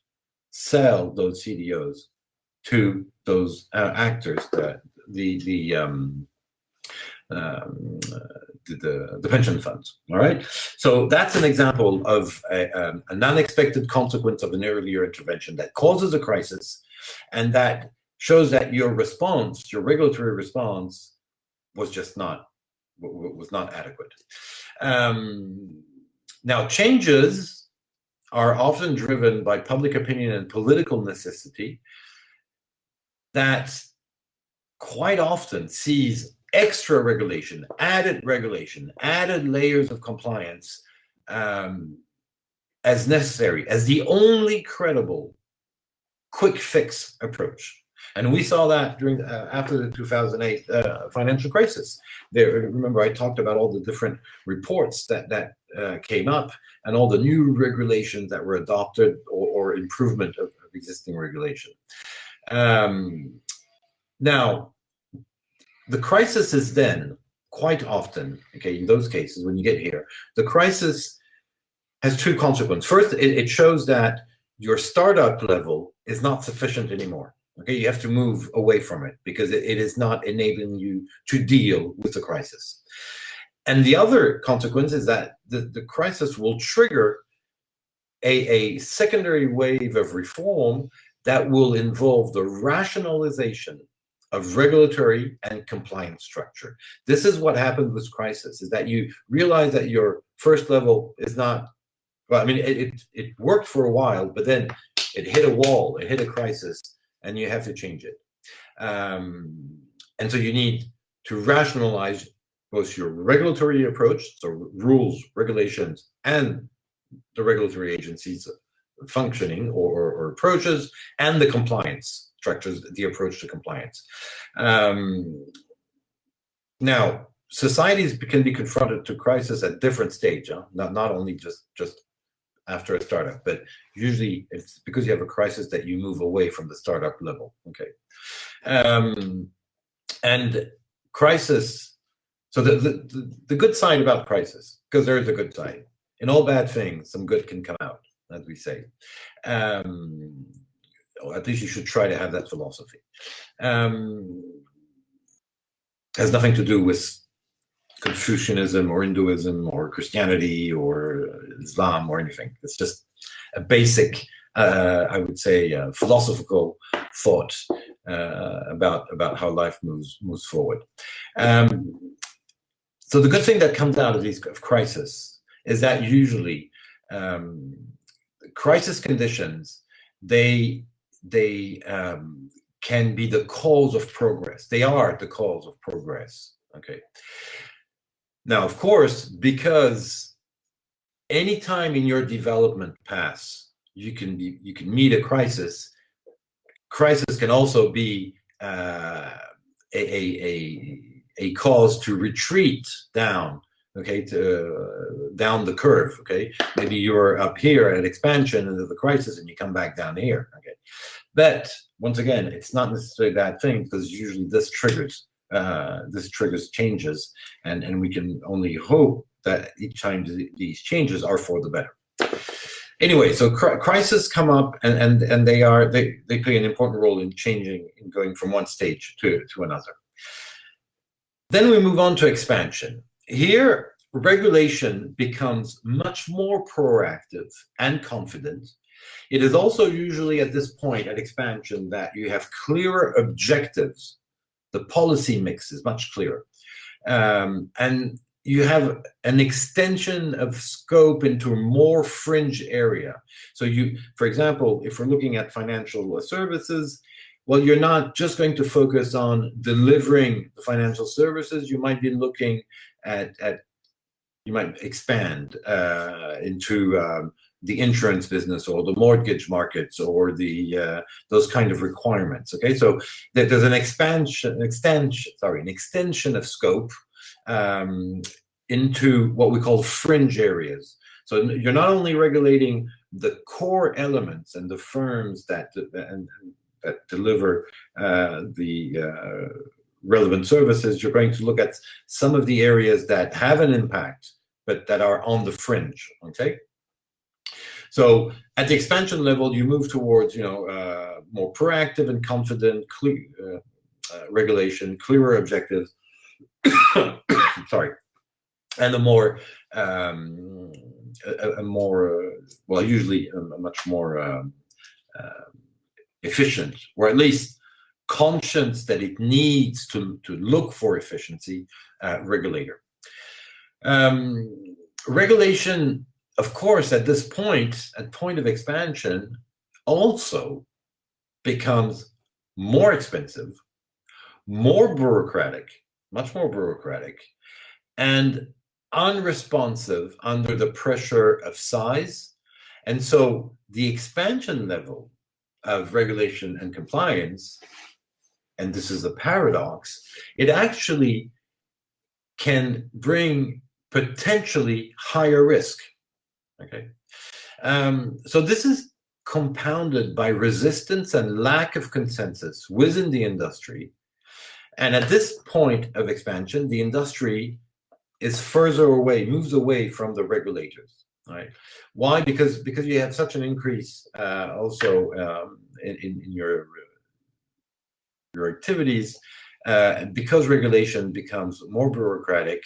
sell those CDOs to those actors, the pension funds. All right, so that's an example of an unexpected consequence of an earlier intervention that causes a crisis, and that shows that your response, your regulatory response, was not adequate. Now, changes are often driven by public opinion and political necessity that quite often sees extra regulation, added layers of compliance as necessary, as the only credible quick fix approach. And we saw that after the 2008 financial crisis. Remember, I talked about all the different reports that came up and all the new regulations that were adopted or improvement of existing regulation. Now, the crisis is then quite often, okay, in those cases, when you get here, the crisis has two consequences. First, it shows that your startup level is not sufficient anymore. Okay, you have to move away from it because it is not enabling you to deal with the crisis. And the other consequence is that the crisis will trigger a secondary wave of reform that will involve the rationalization of regulatory and compliance structure. This is what happened with crisis, is that you realize that your first level is not, well, I mean, it worked for a while, but then it hit a wall, it hit a crisis, and you have to change it. And so you need to rationalize both your regulatory approach, so rules, regulations, and the regulatory agencies functioning or approaches, and the compliance structures, the approach to compliance. Now, societies can be confronted to crisis at different stage, not only just after a startup, but usually it's because you have a crisis that you move away from the startup level. Okay, and crisis. So the good side about crisis, because there is a good side. In all bad things, some good can come out, as we say. Or at least you should try to have that philosophy. Has nothing to do with Confucianism or Hinduism or Christianity or Islam or anything. It's just a basic, I would say, philosophical thought about how life moves forward. So the good thing that comes out of these crises is that usually crisis conditions, they can be the cause of progress. They are the cause of progress. Okay. Now, of course, because anytime in your development path you can meet a crisis. Crisis can also be a cause to retreat down. Okay, down the curve. Okay, maybe you're up here at expansion into the crisis, and you come back down here. Okay, but once again, it's not necessarily that thing, because usually this triggers changes, and we can only hope that each time these changes are for the better. Anyway, so crises come up, and they play an important role in changing, in going from one stage to another. Then we move on to expansion. Here, regulation becomes much more proactive and confident. It is also usually at this point, at expansion, that you have clearer objectives. The policy mix is much clearer. And you have an extension of scope into a more fringe area. So for example, if we're looking at financial services, well, you're not just going to focus on delivering the financial services. You might be looking at you might expand into the insurance business or the mortgage markets or the those kind of requirements. Okay, so there's an extension of scope into what we call fringe areas. So you're not only regulating the core elements and the firms that deliver the relevant services. You're going to look at some of the areas that have an impact, but that are on the fringe. Okay. So at the expansion level, you move towards more proactive and confident regulation, clearer objectives. Sorry, and a much more efficient, or at least conscious that it needs to look for efficiency, regulator. Regulation, of course, at this point, at point of expansion, also becomes more expensive, more bureaucratic, much more bureaucratic, and unresponsive under the pressure of size. And so the expansion level of regulation and compliance, and this is a paradox, it actually can bring potentially higher risk. Okay, so this is compounded by resistance and lack of consensus within the industry, And at this point of expansion, the industry is further away, moves away from the regulators, right? Why? Because you have such an increase also in your activities, because regulation becomes more bureaucratic.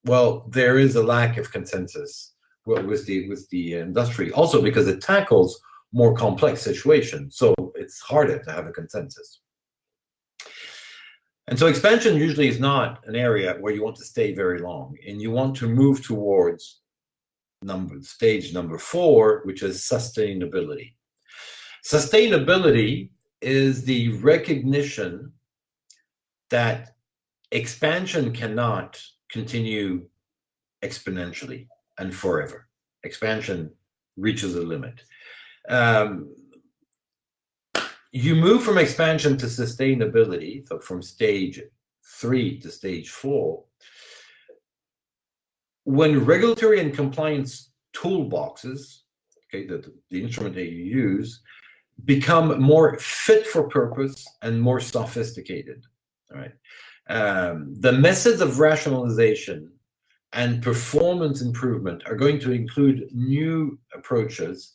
Well, there is a lack of consensus with the industry, also because it tackles more complex situations, so it's harder to have a consensus. And so expansion usually is not an area where you want to stay very long, and you want to move towards stage number 4, which is sustainability. Sustainability is the recognition that expansion cannot continue exponentially and forever. Expansion reaches a limit. You move from expansion to sustainability, so from stage 3 to stage 4, when regulatory and compliance toolboxes, okay, the instrument that you use, become more fit for purpose and more sophisticated. All right. The methods of rationalization and performance improvement are going to include new approaches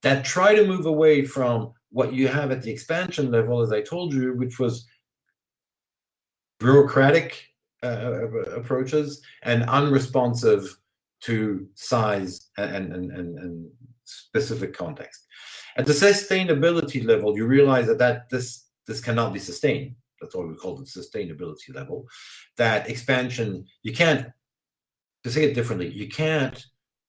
that try to move away from what you have at the expansion level, as I told you, which was bureaucratic approaches and unresponsive to size and specific context. At the sustainability level, you realize that this cannot be sustained. That's why we call it sustainability level. That expansion, you can't, to say it differently, you can't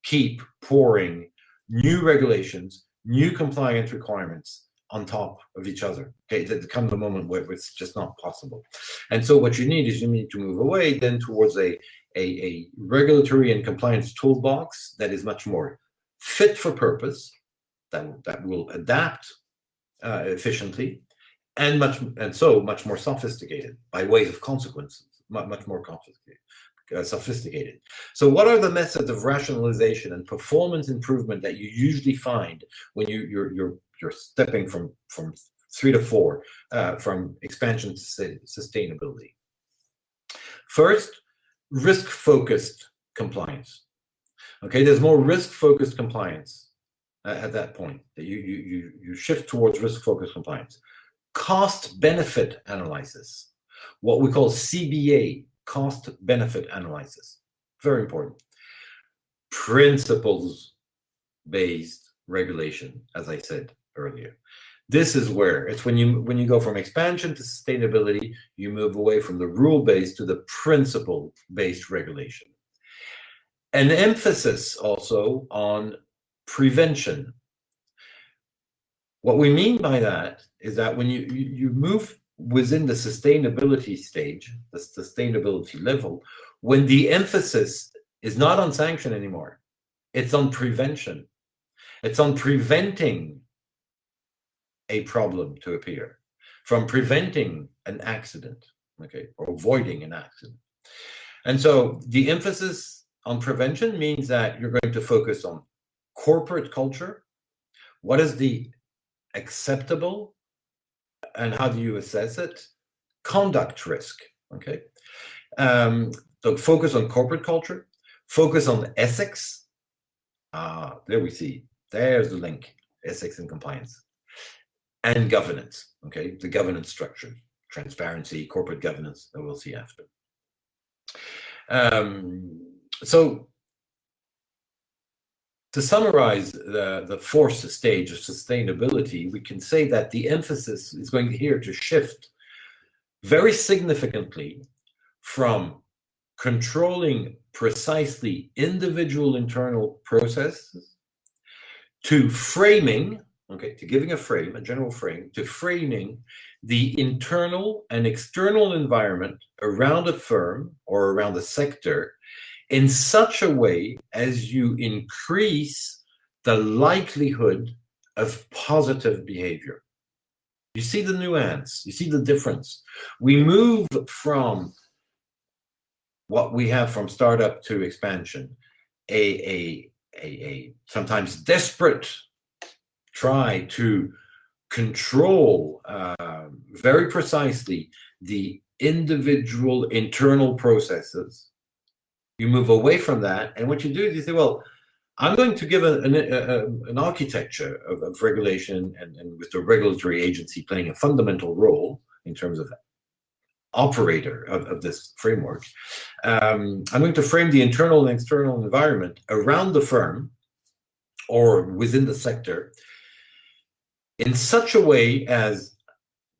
keep pouring new regulations, new compliance requirements on top of each other. Okay, there comes a moment where it's just not possible. And so what you need is you need to move away then towards a regulatory and compliance toolbox that is much more fit for purpose, that will adapt efficiently, and much more sophisticated by way of consequences, much more sophisticated. So what are the methods of rationalization and performance improvement that you usually find when you're stepping from 3 to 4, from expansion to sustainability? First, risk-focused compliance. Okay, there's more risk-focused compliance at that point. That you shift towards risk-focused compliance. Cost-benefit analysis, what we call CBA, cost-benefit analysis, very important. Principles-based regulation, as I said earlier. This is where it's when you go from expansion to sustainability, you move away from the rule-based to the principle-based regulation. An emphasis also on prevention. What we mean by that is that when you move within the sustainability stage, the sustainability level, when the emphasis is not on sanction anymore, it's on prevention. It's on preventing a problem to appear, from preventing an accident, okay, or avoiding an accident. And so the emphasis on prevention means that you're going to focus on corporate culture. What is the acceptable and how do you assess it? Conduct risk, okay? So focus on corporate culture, focus on ethics. There we see, there's the link, ethics and compliance. And governance, okay? The governance structure, transparency, corporate governance, that we'll see after. So to summarize the fourth stage of sustainability, we can say that the emphasis is going here to shift very significantly from controlling precisely individual internal processes to framing, okay, to giving a frame, a general frame, to framing the internal and external environment around a firm or around a sector in such a way as you increase the likelihood of positive behavior. You see the nuance, you see the difference. We move from what we have from startup to expansion, a sometimes desperate try to control very precisely the individual internal processes. You move away from that, and what you do is you say, well, I'm going to give an architecture of regulation, and with the regulatory agency playing a fundamental role in terms of operator of this framework. I'm going to frame the internal and external environment around the firm or within the sector in such a way as,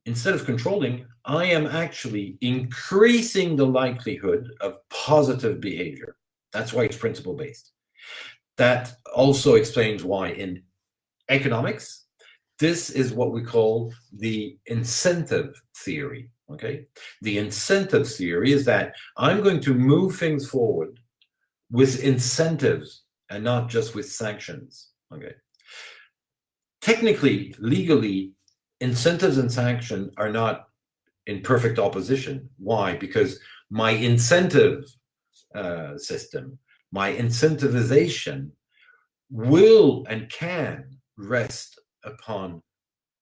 instead of controlling, I am actually increasing the likelihood of positive behavior. That's why it's principle-based. That also explains why in economics, this is what we call the incentive theory, okay? The incentive theory is that I'm going to move things forward with incentives and not just with sanctions, okay? Technically, legally, incentives and sanctions are not in perfect opposition. Why? Because my incentive system, my incentivization will and can rest upon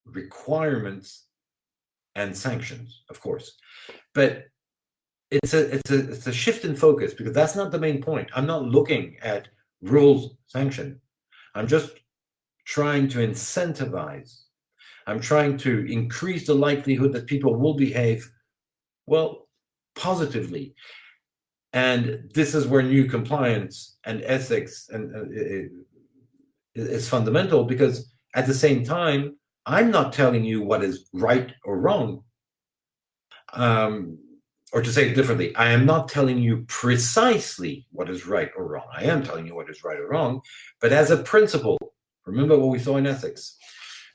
requirements and sanctions, of course. But it's a shift in focus, because that's not the main point. I'm not looking at rules, sanction. I'm just trying to incentivize. I'm trying to increase the likelihood that people will behave, well, positively. And this is where new compliance and ethics is fundamental, because at the same time, I'm not telling you what is right or wrong. Or to say it differently, I am not telling you precisely what is right or wrong. I am telling you what is right or wrong, but as a principle. Remember what we saw in ethics,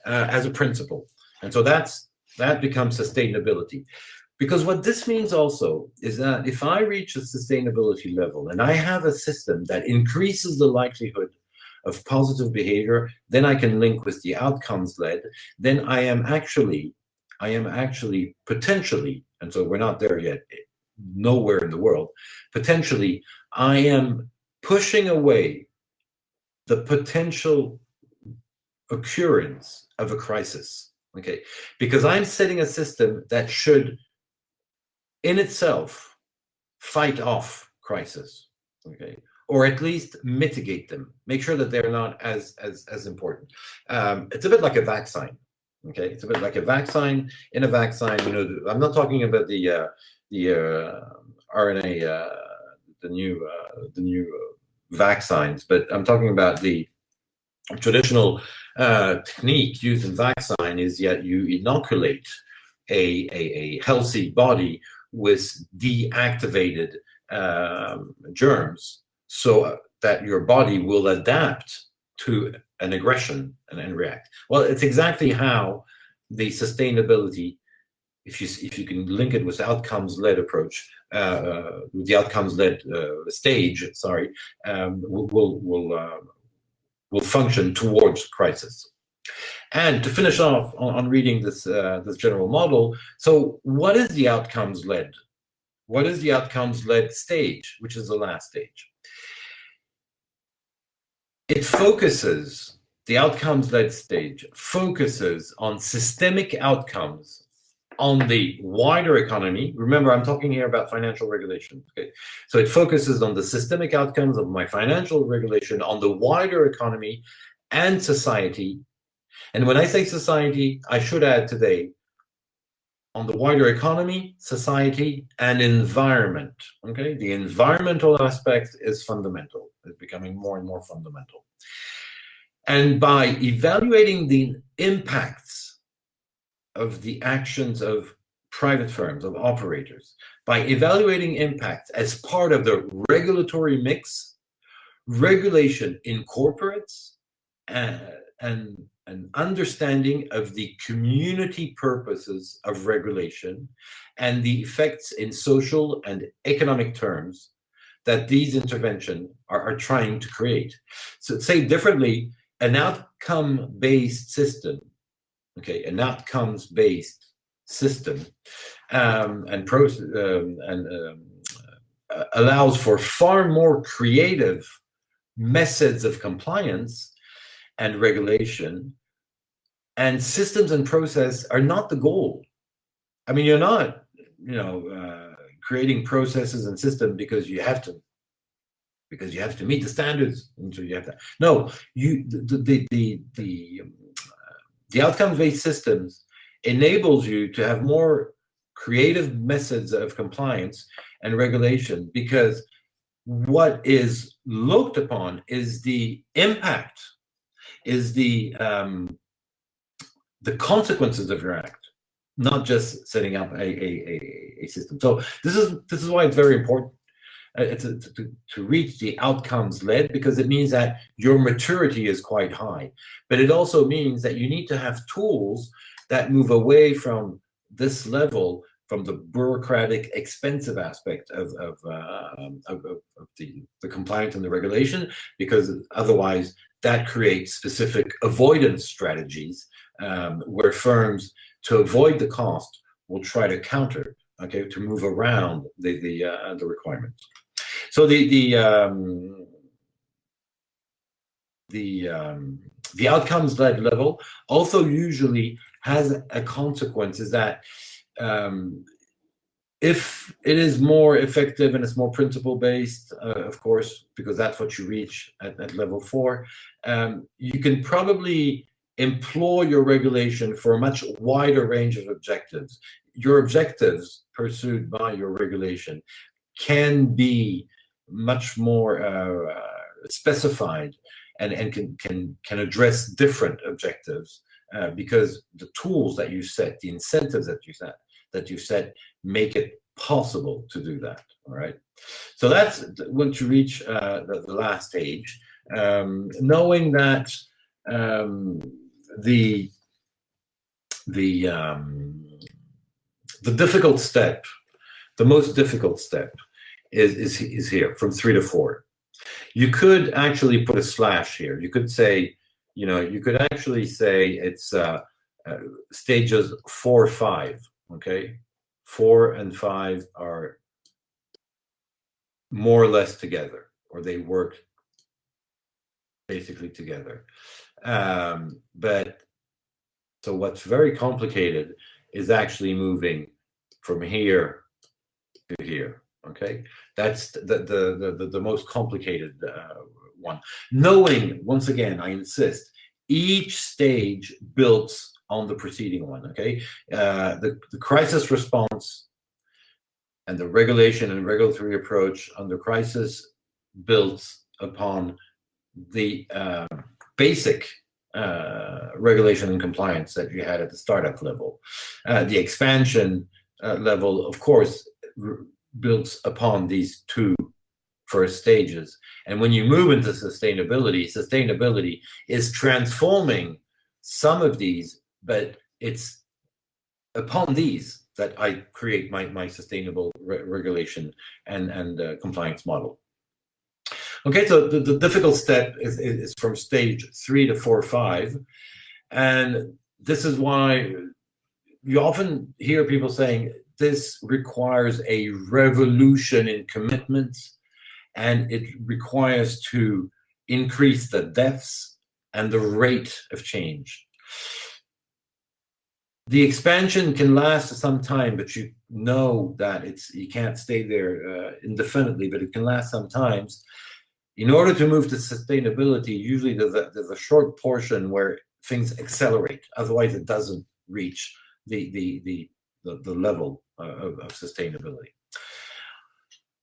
as a principle. And so that becomes sustainability. Because what this means also is that if I reach a sustainability level and I have a system that increases the likelihood of positive behavior, then I can link with the outcomes led, then I am actually potentially, and so we're not there yet, nowhere in the world, potentially I am pushing away the potential occurrence of a crisis, okay? Because I'm setting a system that should, in itself, fight off crisis, okay? Or at least mitigate them, make sure that they're not as important. It's a bit like a vaccine, okay? It's a bit like a vaccine. In a vaccine, you know, I'm not talking about the RNA, the new vaccines, but I'm talking about the traditional technique used in vaccine is that you inoculate a healthy body with deactivated germs, so that your body will adapt to an aggression and react. Well, it's exactly how the sustainability, if you can link it with outcomes-led approach, the outcomes-led stage, sorry, will function towards crisis. And to finish off on reading this general model, so what is the outcomes-led? What is the outcomes-led stage, which is the last stage? It focuses, the outcomes-led stage focuses on systemic outcomes on the wider economy. Remember, I'm talking here about financial regulation. Okay? So it focuses on the systemic outcomes of my financial regulation on the wider economy and society. And when I say society, I should add today on the wider economy, society, and environment. Okay, the environmental aspect is fundamental. It's becoming more and more fundamental. And by evaluating the impacts of the actions of private firms, of operators, by evaluating impact as part of the regulatory mix, regulation incorporates an understanding of the community purposes of regulation and the effects in social and economic terms that these interventions are trying to create. So say differently, an outcome-based system, okay, an outcomes-based system allows for far more creative methods of compliance and regulation, And systems and process are not the goal. I mean, you're not, creating processes and systems because you have to meet the standards, and so you have to. No, the outcomes-based systems enables you to have more creative methods of compliance and regulation, because what is looked upon is the impact, is the consequences of your act, not just setting up a system. So this is why it's very important to reach the outcomes led, because it means that your maturity is quite high. But it also means that you need to have tools that move away from this level, from the bureaucratic, expensive aspect of the compliance and the regulation, because otherwise that creates specific avoidance strategies, where firms, to avoid the cost, will try to counter, to move around the requirements. So the outcomes-led level also usually has a consequence, is that if it is more effective and it's more principle-based, of course, because that's what you reach at level 4, you can probably employ your regulation for a much wider range of objectives. Your objectives pursued by your regulation can be much more specified and can address different objectives, because the tools that you set, the incentives that you set, make it possible to do that. All right. So that's once you reach the last stage, knowing that the difficult step, the most difficult step, is here from 3 to 4. You could actually put a slash here. You could say, you could actually say it's stages 4, 5. Okay, 4 and 5 are more or less together, or they work basically together. But so what's very complicated is actually moving from here to here. Okay, that's the most complicated one. Knowing, once again, I insist, each stage builds on the preceding one. Okay, the crisis response and the regulation and regulatory approach under crisis builds upon the basic regulation and compliance that you had at the startup level. The expansion level, of course, builds upon these 2 first stages. And when you move into sustainability is transforming some of these, but it's upon these that I create my sustainable regulation and compliance model. Okay, so the difficult step is from stage 3 to 4, 5. And this is why you often hear people saying this requires a revolution in commitments, and it requires to increase the depths and the rate of change. The expansion can last some time, but you know that you can't stay there indefinitely, but it can last sometimes. In order to move to sustainability, usually there's a short portion where things accelerate. Otherwise, it doesn't reach the level of sustainability.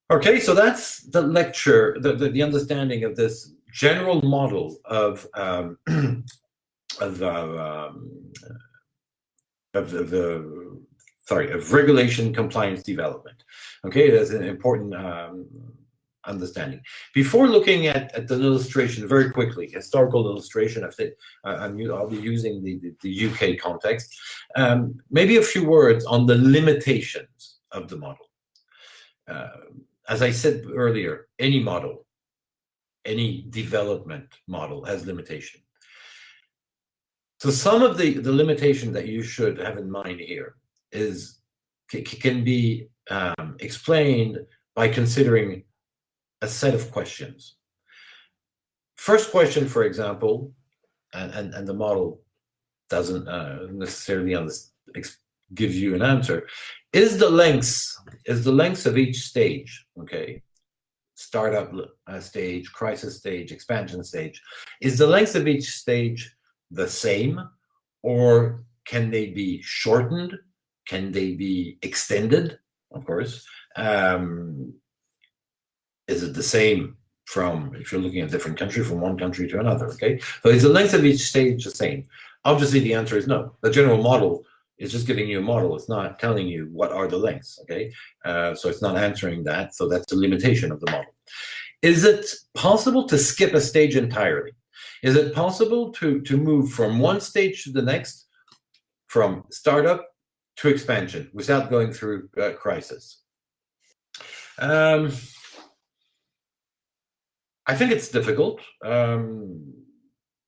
Okay, so that's the lecture, the understanding of this general model of regulation compliance development. Okay, that's an important understanding. Before looking at an illustration, very quickly, historical illustration of it, I'll be using the UK context. Maybe a few words on the limitations of the model. As I said earlier, any model, any development model has limitation. So some of the limitation that you should have in mind here can be explained by considering a set of questions. First question, for example, and the model doesn't necessarily give you an answer. Is the lengths of each stage, okay, startup stage, crisis stage, expansion stage, is the length of each stage the same, or can they be shortened? Can they be extended? Of course. Is it the same from, if you're looking at a different country, from one country to another? Okay, so is the length of each stage the same? Obviously, the answer is no. The general model is just giving you a model. It's not telling you what are the lengths. Okay, so it's not answering that. So that's a limitation of the model. Is it possible to skip a stage entirely? Is it possible to move from one stage to the next, from startup to expansion, without going through crisis? I think it's difficult.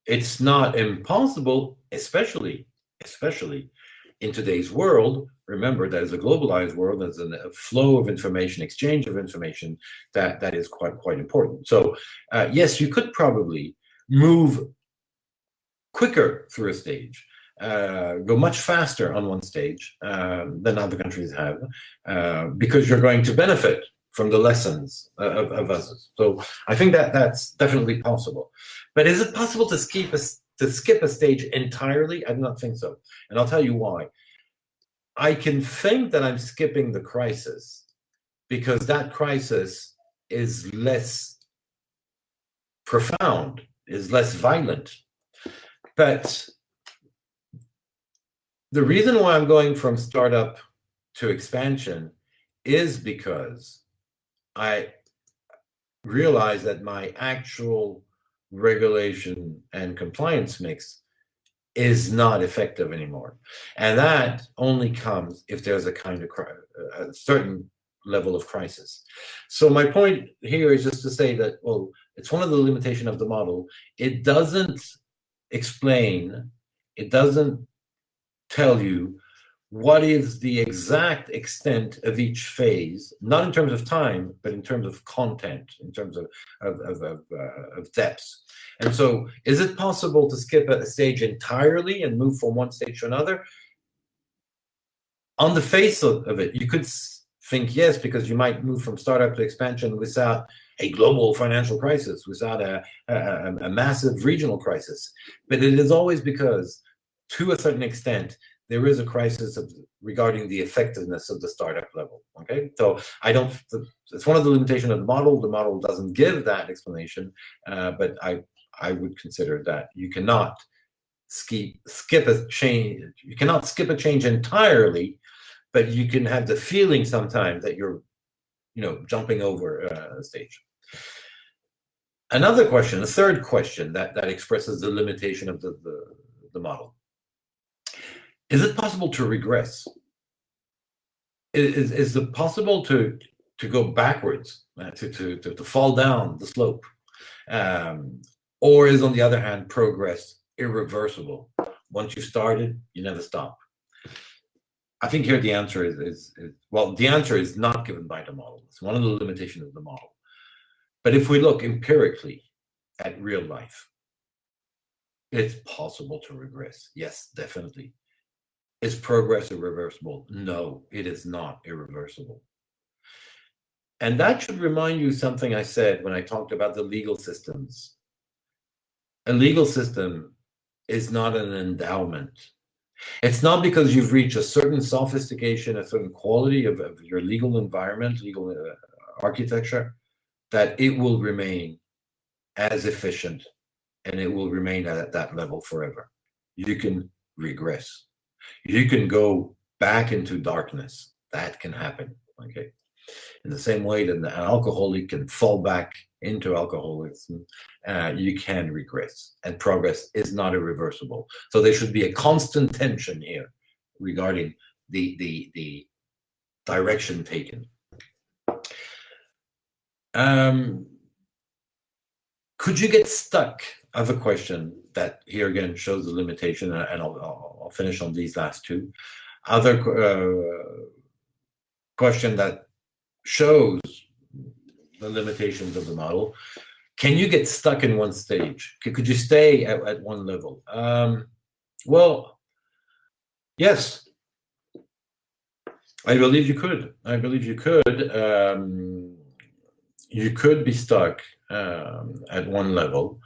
It's not impossible, especially in today's world. Remember, that is a globalized world. There's a flow of information, exchange of information that is quite important. So yes, you could probably move quicker through a stage, go much faster on one stage than other countries have, because you're going to benefit from the lessons of others. So I think that's definitely possible. But is it possible to skip a stage entirely? I do not think so. And I'll tell you why. I can think that I'm skipping the crisis because that crisis is less profound, is less violent. But the reason why I'm going from startup to expansion is because I realize that my actual regulation and compliance mix is not effective anymore. And that only comes if there's a certain level of crisis. So my point here is just to say that, well, it's one of the limitations of the model. It doesn't explain, it doesn't tell you what is the exact extent of each phase, not in terms of time, but in terms of content, in terms of depth. And so, is it possible to skip a stage entirely and move from one stage to another? On the face of it, you could think yes, because you might move from startup to expansion without a global financial crisis, without a massive regional crisis. But it is always because, to a certain extent, there is a crisis regarding the effectiveness of the startup level. Okay, so it's one of the limitations of the model. The model doesn't give that explanation, but I would consider that you cannot skip a change. You cannot skip a change entirely, but you can have the feeling sometimes that you're, jumping over a stage. Another question, a third question that expresses the limitation of the model. Is it possible to regress? Is it possible to go backwards, to fall down the slope? Or is, on the other hand, progress irreversible? Once you started, you never stop. I think here the answer is the answer is not given by the model. It's one of the limitations of the model. But if we look empirically at real life, it's possible to regress. Yes, definitely. Is progress irreversible? No, it is not irreversible. And that should remind you something I said when I talked about the legal systems. A legal system is not an endowment. It's not because you've reached a certain sophistication, a certain quality of your legal environment, legal architecture, that it will remain as efficient and it will remain at that level forever. You can regress. You can go back into darkness. That can happen. Okay. In the same way that an alcoholic can fall back into alcoholism, you can regress, and progress is not irreversible. So there should be a constant tension here regarding the direction taken. Could you get stuck? I have a question that here again shows the limitation, and I'll finish on these last two. Other question that shows the limitations of the model. Can you get stuck in one stage? Could you stay at one level? Well, yes, I believe you could. I believe you could. You could be stuck at one level.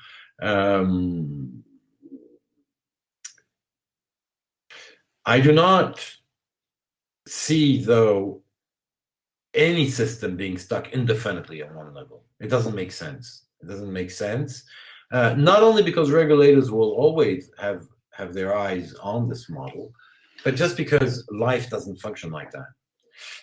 I do not see, though, any system being stuck indefinitely at one level. It doesn't make sense. It doesn't make sense. Not only because regulators will always have their eyes on this model, but just because life doesn't function like that.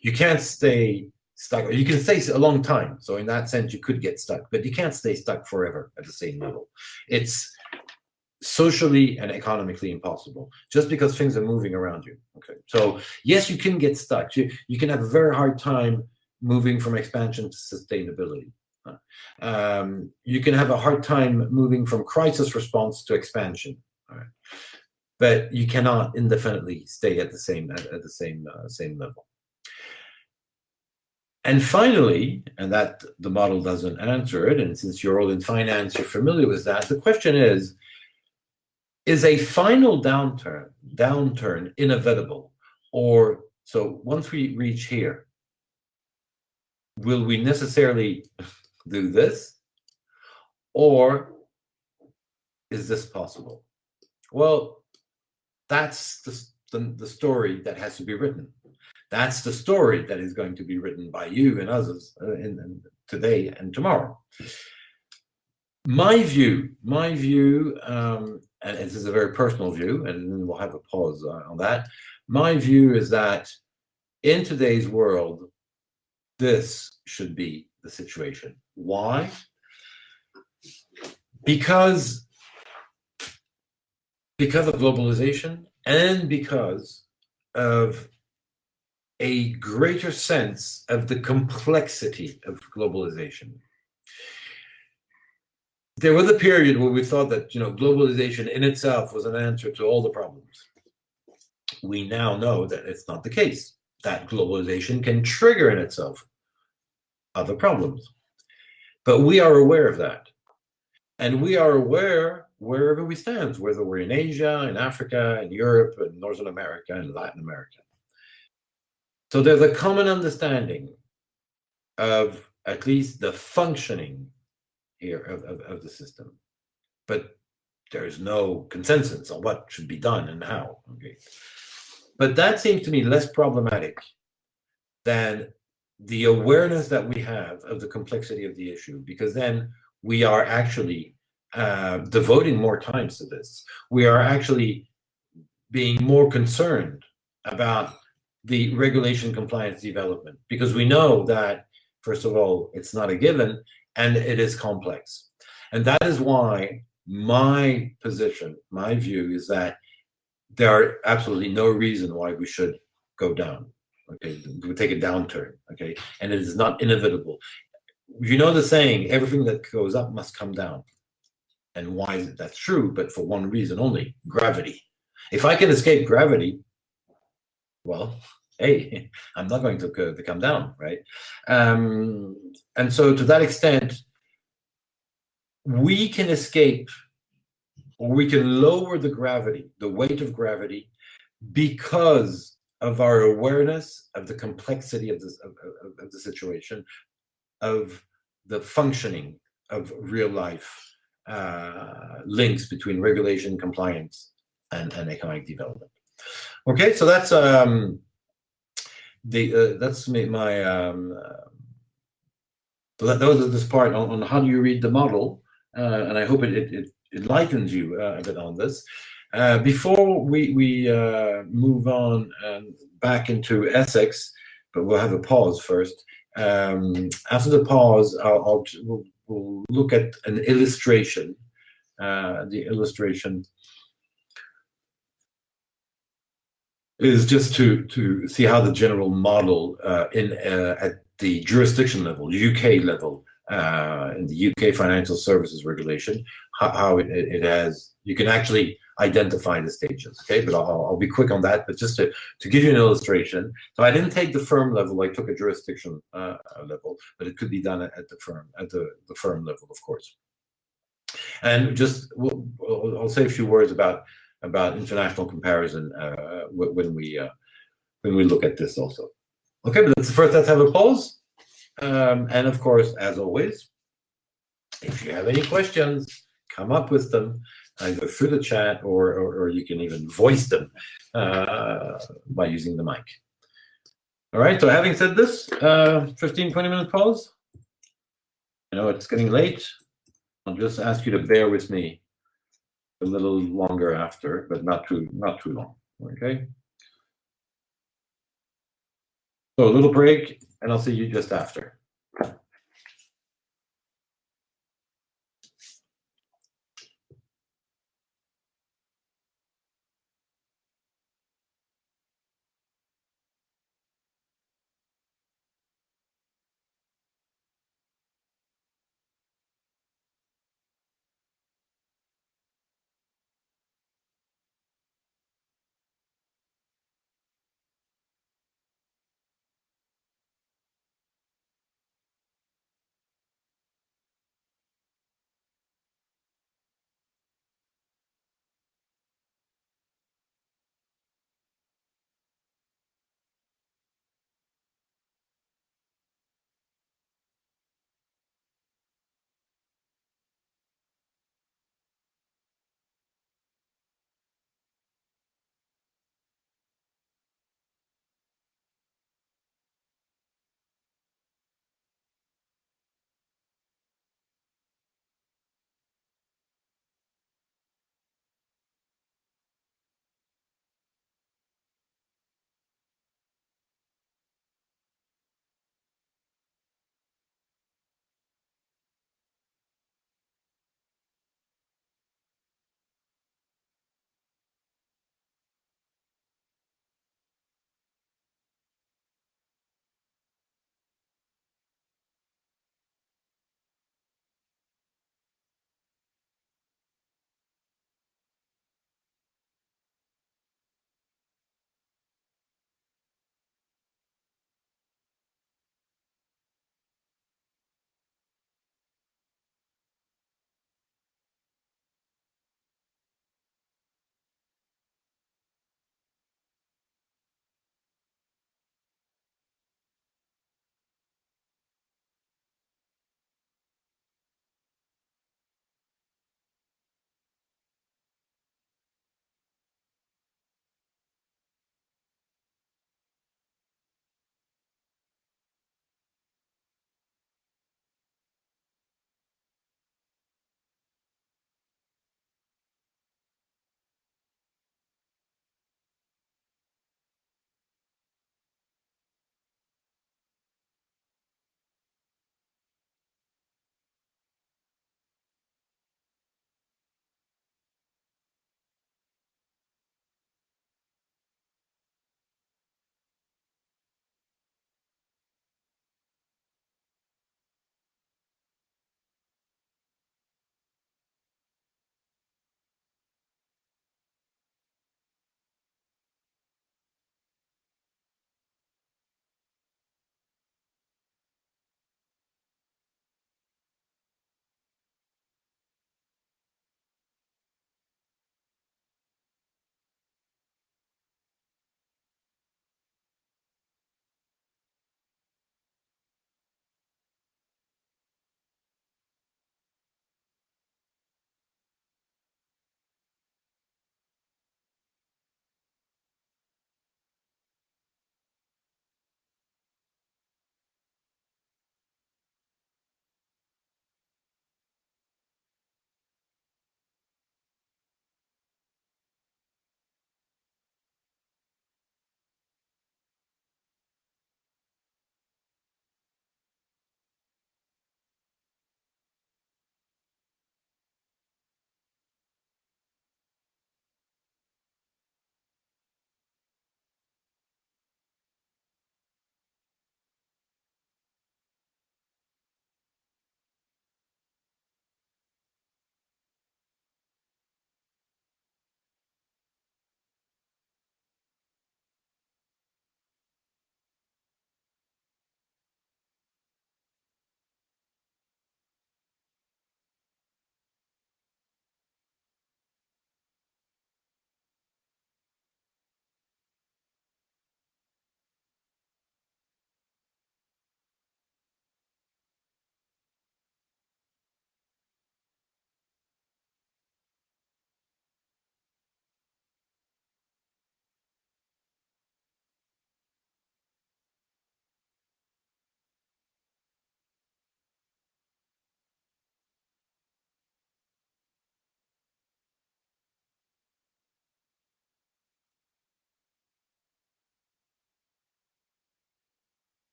You can't stay stuck. You can stay a long time. So in that sense, you could get stuck, but you can't stay stuck forever at the same level. It's socially and economically impossible just because things are moving around you. Okay, so yes, you can get stuck. You can have a very hard time moving from expansion to sustainability. You can have a hard time moving from crisis response to expansion. All right. But you cannot indefinitely stay at the same level. And finally, and that the model doesn't answer it, and since you're all in finance, you're familiar with that, the question is a final downturn inevitable? Or so once we reach here, will we necessarily do this? Or is this possible? Well, that's the story that has to be written. That's the story that is going to be written by you and others in today and tomorrow. My view, and this is a very personal view, and then we'll have a pause on that. My view is that in today's world, this should be the situation. Why? Because of globalization and because of a greater sense of the complexity of globalization. There was a period where we thought that, globalization in itself was an answer to all the problems. We now know that it's not the case, that globalization can trigger in itself other problems. But we are aware of that. And we are aware wherever we stand, whether we're in Asia, in Africa, in Europe, in Northern America, and Latin America. So there's a common understanding of at least the functioning here of the system. But there's no consensus on what should be done and how. Okay. But that seems to me less problematic than the awareness that we have of the complexity of the issue, because then we are actually devoting more time to this. We are actually being more concerned about the regulation compliance development, because we know that, first of all, it's not a given and it is complex. And that is why my position, my view is that there are absolutely no reason why we should go down. Okay, we take a downturn. Okay, and it is not inevitable. You know the saying, everything that goes up must come down. And why is it? That's true, but for one reason only: gravity. If I can escape gravity, well, hey, I'm not going to come down, right? And so to that extent, we can escape, or we can lower the gravity, the weight of gravity, because of our awareness of the complexity of the situation, of the functioning of real life links between regulation, compliance, and economic development. Okay, so that's this part on how do you read the model, and I hope it enlightens you a bit on this. Before we move on back into ethics, but we'll have a pause first. After the pause, we'll look at an illustration. The illustration is just to see how the general model at the jurisdiction level, UK level, in the UK Financial Services Regulation, how it has, you can actually identify the stages. Okay, but I'll be quick on that. But just to give you an illustration, so I didn't take the firm level; I took a jurisdiction level, but it could be done at the firm level, of course. And just I'll say a few words about about international comparison when we look at this also. Okay, but first let's have a pause. And of course, as always, if you have any questions, come up with them either through the chat or you can even voice them by using the mic. All right, so having said this, 15, 20-minute pause. I know it's getting late. I'll just ask you to bear with me a little longer after, but not too long, okay? So a little break, and I'll see you just after.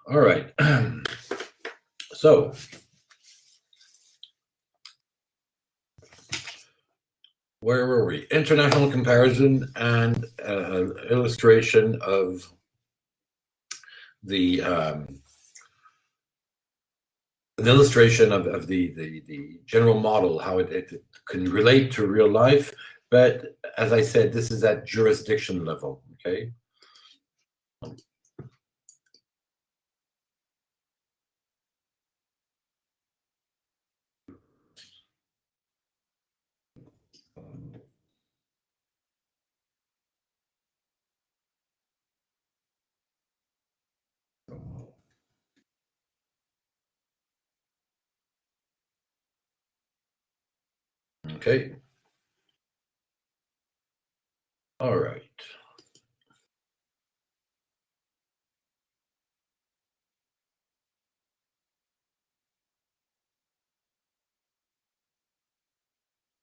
All right. So where were we? International comparison and illustration of the an illustration of the general model, how it can relate to real life. But as I said, this is at jurisdiction level, okay? Okay. All right.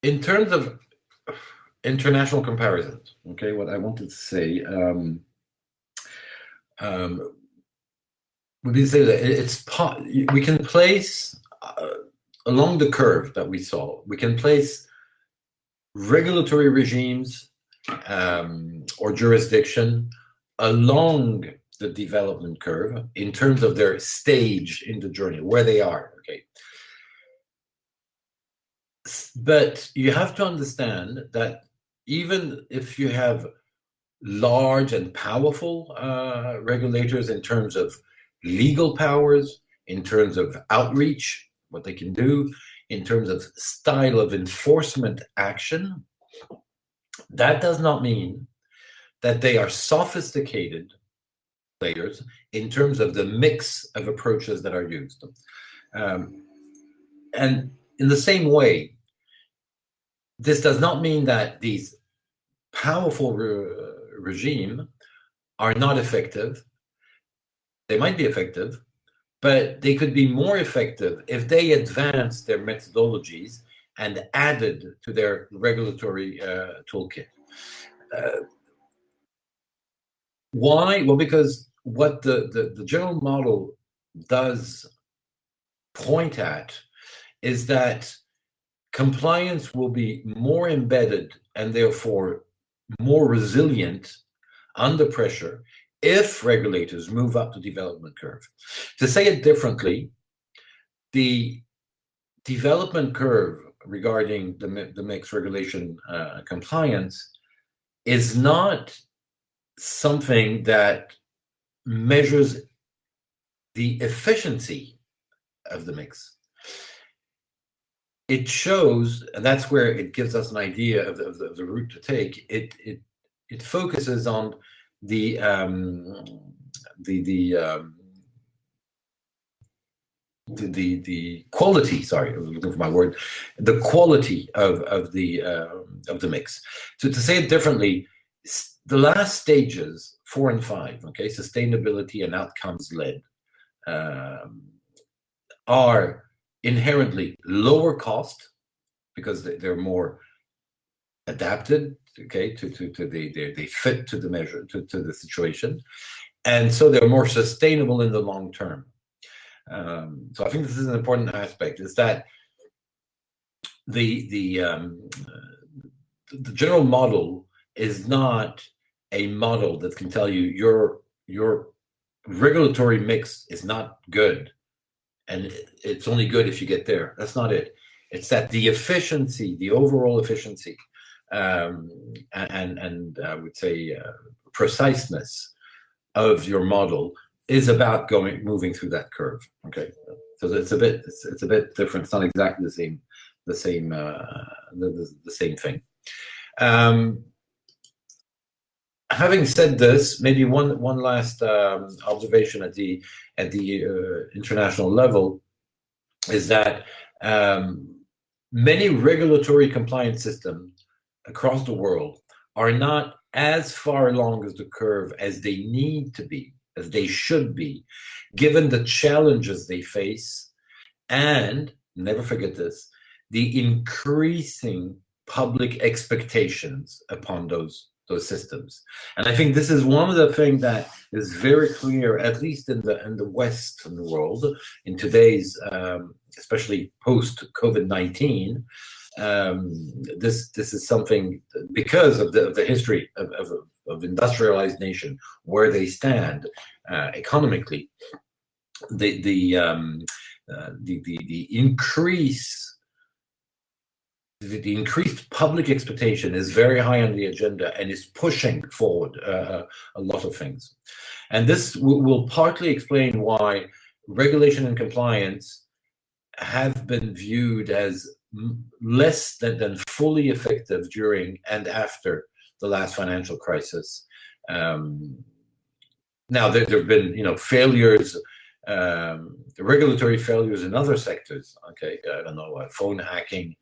In terms of international comparisons, okay, what I wanted to say would be to say that we can place along the curve that we saw, we can place regulatory regimes or jurisdiction along the development curve in terms of their stage in the journey, where they are, okay? But you have to understand that even if you have large and powerful regulators in terms of legal powers, in terms of outreach, what they can do, in terms of style of enforcement action, that does not mean that they are sophisticated players in terms of the mix of approaches that are used. And in the same way, this does not mean that these powerful regime are not effective. They might be effective, but they could be more effective if they advance their methodologies and added to their regulatory toolkit. Why? Well, because what the general model does point at is that compliance will be more embedded and therefore more resilient under pressure if regulators move up the development curve. To say it differently, the development curve regarding the mixed regulation compliance is not something that measures the efficiency of the mix. It shows, and that's where it gives us an idea of the route to take. It focuses on the quality. Sorry, I was looking for my word. The quality of the mix. So to say it differently, the last stages, 4 and 5, okay, sustainability and outcomes led, are inherently lower cost because they're more adapted, okay, they fit to the measure, to the situation, and so they're more sustainable in the long term. So I think this is an important aspect, is that the general model is not a model that can tell you your regulatory mix is not good and it's only good if you get there. That's not it. It's that the efficiency, the overall efficiency, and I would say preciseness of your model is about moving through that curve. Okay, so it's a bit different. It's not exactly the same thing. Having said this, maybe one last observation at the international level is that many regulatory compliance systems across the world are not as far along as the curve as they need to be, as they should be, given the challenges they face, and never forget this, the increasing public expectations upon those those systems. And I think this is one of the things that is very clear, at least in the Western world, in today's, especially post COVID-19. This is something, because of the history of industrialized nation, where they stand economically, the increased public expectation is very high on the agenda and is pushing forward a lot of things. And this will partly explain why regulation and compliance have been viewed as less than fully effective during and after the last financial crisis. Now there have been, failures, regulatory failures in other sectors. Okay, I don't know, phone hacking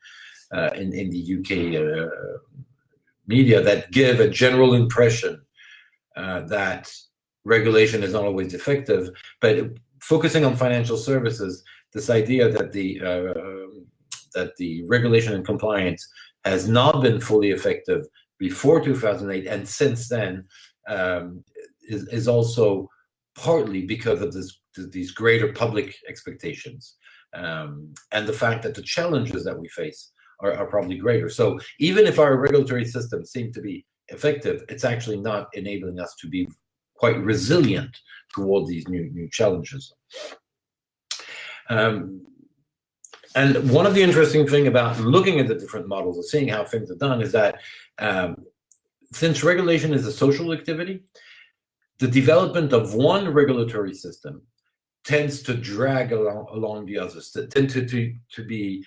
in the UK media that give a general impression that regulation is not always effective. But focusing on financial services, this idea that the regulation and compliance has not been fully effective before 2008 and since then is also partly because of these greater public expectations and the fact that the challenges that we face are probably greater. So even if our regulatory systems seem to be effective, it's actually not enabling us to be quite resilient toward these new challenges. And one of the interesting things about looking at the different models and seeing how things are done is that since regulation is a social activity, the development of one regulatory system tends to drag along the others, that tend to be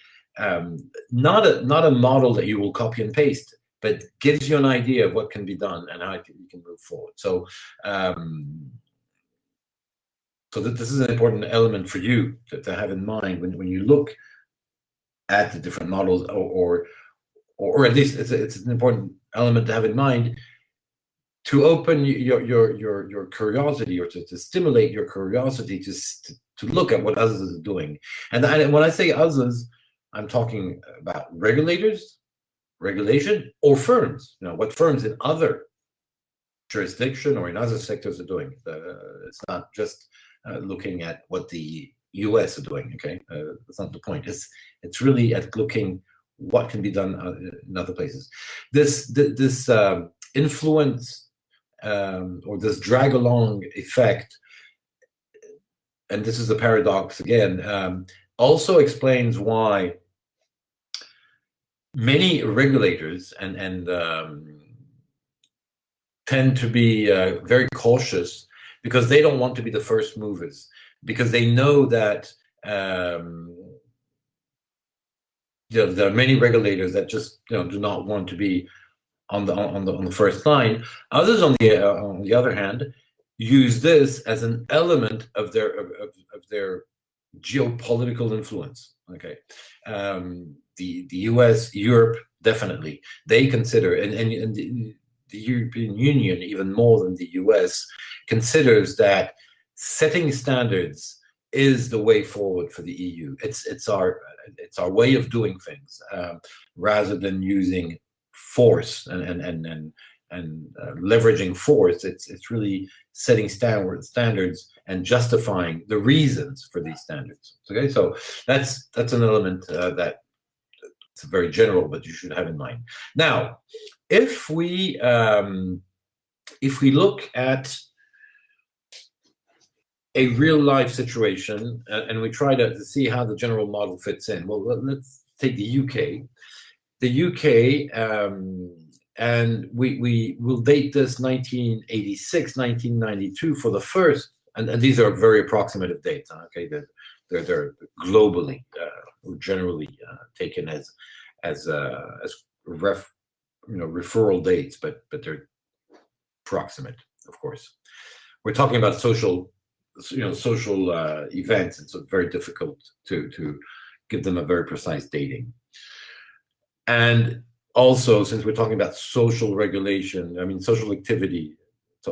not a model that you will copy and paste, but gives you an idea of what can be done and how you can move forward. So this is an important element for you to have in mind when you look at the different models, or at least it's an important element to have in mind to open your curiosity, or to stimulate your curiosity to look at what others are doing. And when I say others, I'm talking about regulators, regulation, or firms. What firms in other jurisdiction or in other sectors are doing. It's not just looking at what the US are doing. Okay, that's not the point. It's really at looking what can be done in other places. This influence or this drag along effect, and this is the paradox again, also explains why many regulators and tend to be very cautious, because they don't want to be the first movers, because they know that there are many regulators that just do not want to be on the first line. Others, on the other hand, use this as an element of their geopolitical influence. Okay, the US, Europe, definitely they consider, and the European Union, even more than the US, considers that setting standards is the way forward for the EU. It's our way of doing things, rather than using force and leveraging force. It's really setting standards and justifying the reasons for these standards. Okay, so that's an element that it's very general, but you should have in mind. Now, if we look at a real life situation and we try to see how the general model fits in, well, let's take the UK. The UK, and we will date this 1986, 1992 for the first, and these are very approximative dates. Okay, they're globally or generally taken as referral dates, but they're approximate, of course. We're talking about social events, and so it's very difficult to give them a very precise dating. And also, since we're talking about social regulation, social activity,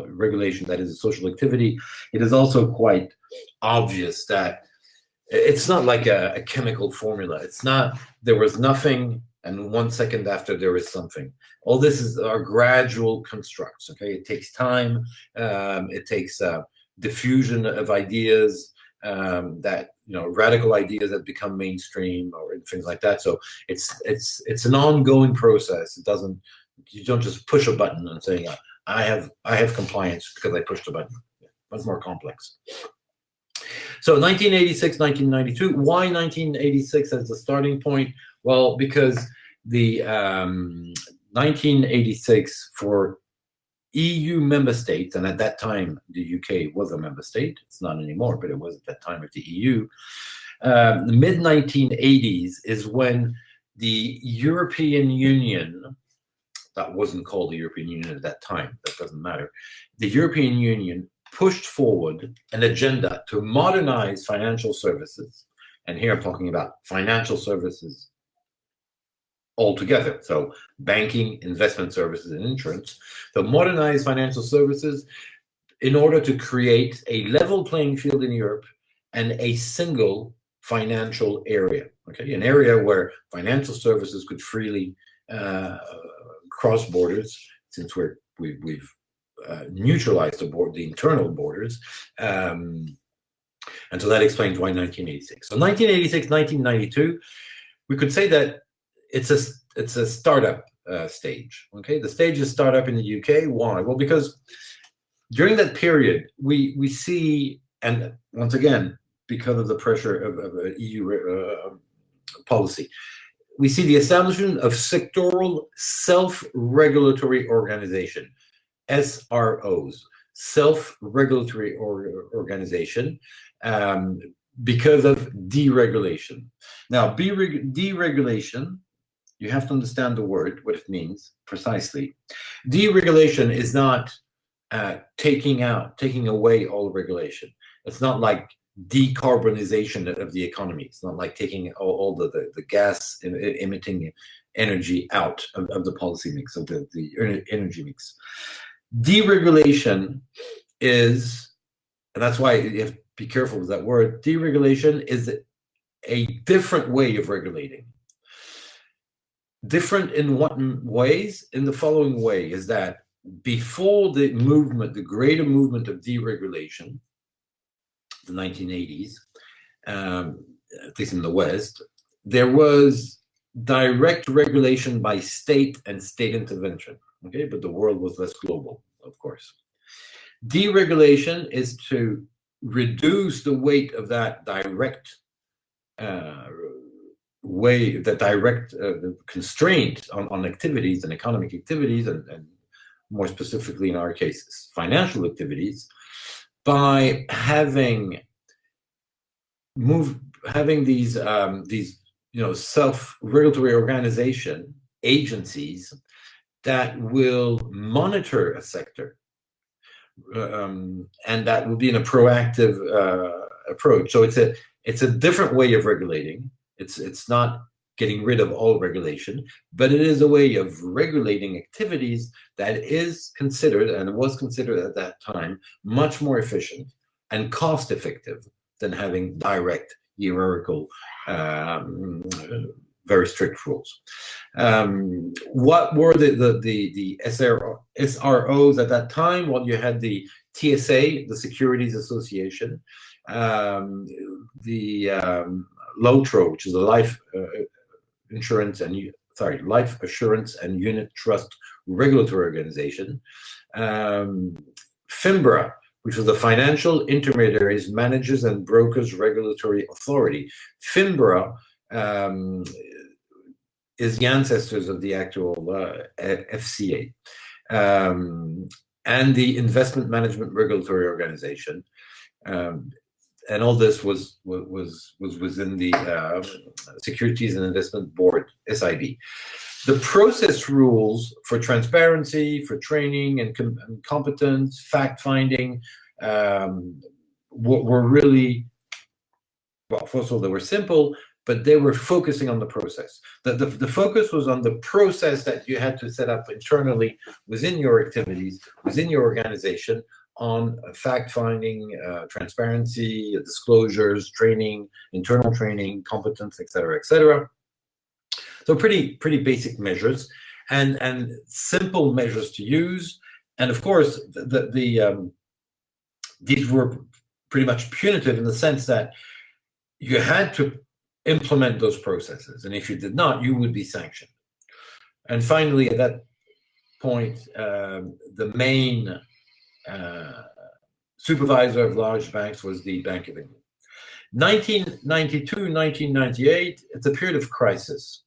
regulation that is a social activity, it is also quite obvious that it's not like a chemical formula. It's not, there was nothing and 1 second after there is something. All this are gradual constructs. Okay, it takes time. It takes diffusion of ideas, that radical ideas that become mainstream or things like that. So it's an ongoing process. You don't just push a button and say, I have compliance because I pushed a button. Much more complex. So 1986, 1992. Why 1986 as the starting point? Well, because the 1986 for EU member states, and at that time the UK was a member state. It's not anymore, but it was at that time of the EU. The mid 1980s is when the European Union, that wasn't called the European Union at that time, that doesn't matter. The European Union pushed forward an agenda to modernize financial services. And here I'm talking about financial services altogether. So banking, investment services, and insurance. So modernize financial services in order to create a level playing field in Europe and a single financial area. Okay, an area where financial services could freely cross borders, since we've neutralized the internal borders. And so that explains why 1986. So 1986, 1992, we could say that it's a startup stage. Okay, the stage is startup in the UK. Why? Well, because during that period we see, and once again because of the pressure of EU policy, we see the establishment of sectoral self-regulatory organization, SROs, self-regulatory organization, because of deregulation. Now, deregulation, you have to understand the word, what it means precisely. Deregulation is not taking away all regulation. It's not like decarbonization of the economy. It's not like taking all the gas emitting energy out of the policy mix, of the energy mix. Deregulation is, and that's why you have to be careful with that word, deregulation is a different way of regulating. Different in what ways? In the following way, is that before the greater movement of deregulation, the 1980s, at least in the West, there was direct regulation by state and state intervention. Okay, but the world was less global, of course. Deregulation is to reduce the weight of that direct constraint on activities and economic activities, and more specifically in our cases, financial activities, by having these self-regulatory organization agencies that will monitor a sector, and that will be in a proactive approach. So it's a different way of regulating. It's not getting rid of all regulation, but it is a way of regulating activities that is considered, and was considered at that time, much more efficient and cost effective than having direct hierarchical, very strict rules. What were the SROs at that time? Well, you had the TSA, the Securities Association, the LOTRO, which is the Life Assurance and Unit Trust Regulatory Organization, FINBRA, which was the Financial Intermediaries, Managers and Brokers Regulatory Authority. FINBRA is the ancestors of the actual FCA, and the Investment Management Regulatory Organization. And all this was within the Securities and Investment Board, SIB. The process rules for transparency, for training and competence, fact-finding, were really, well, first of all, they were simple, but they were focusing on the process. The focus was on the process that you had to set up internally within your activities, within your organization, on fact-finding, transparency, disclosures, training, internal training, competence, etc., etc. So pretty basic measures and simple measures to use. And of course, these were pretty much punitive in the sense that you had to implement those processes, and if you did not, you would be sanctioned. And finally, at that point, the main supervisor of large banks was the Bank of England. 1992, 1998, it's a period of crisis.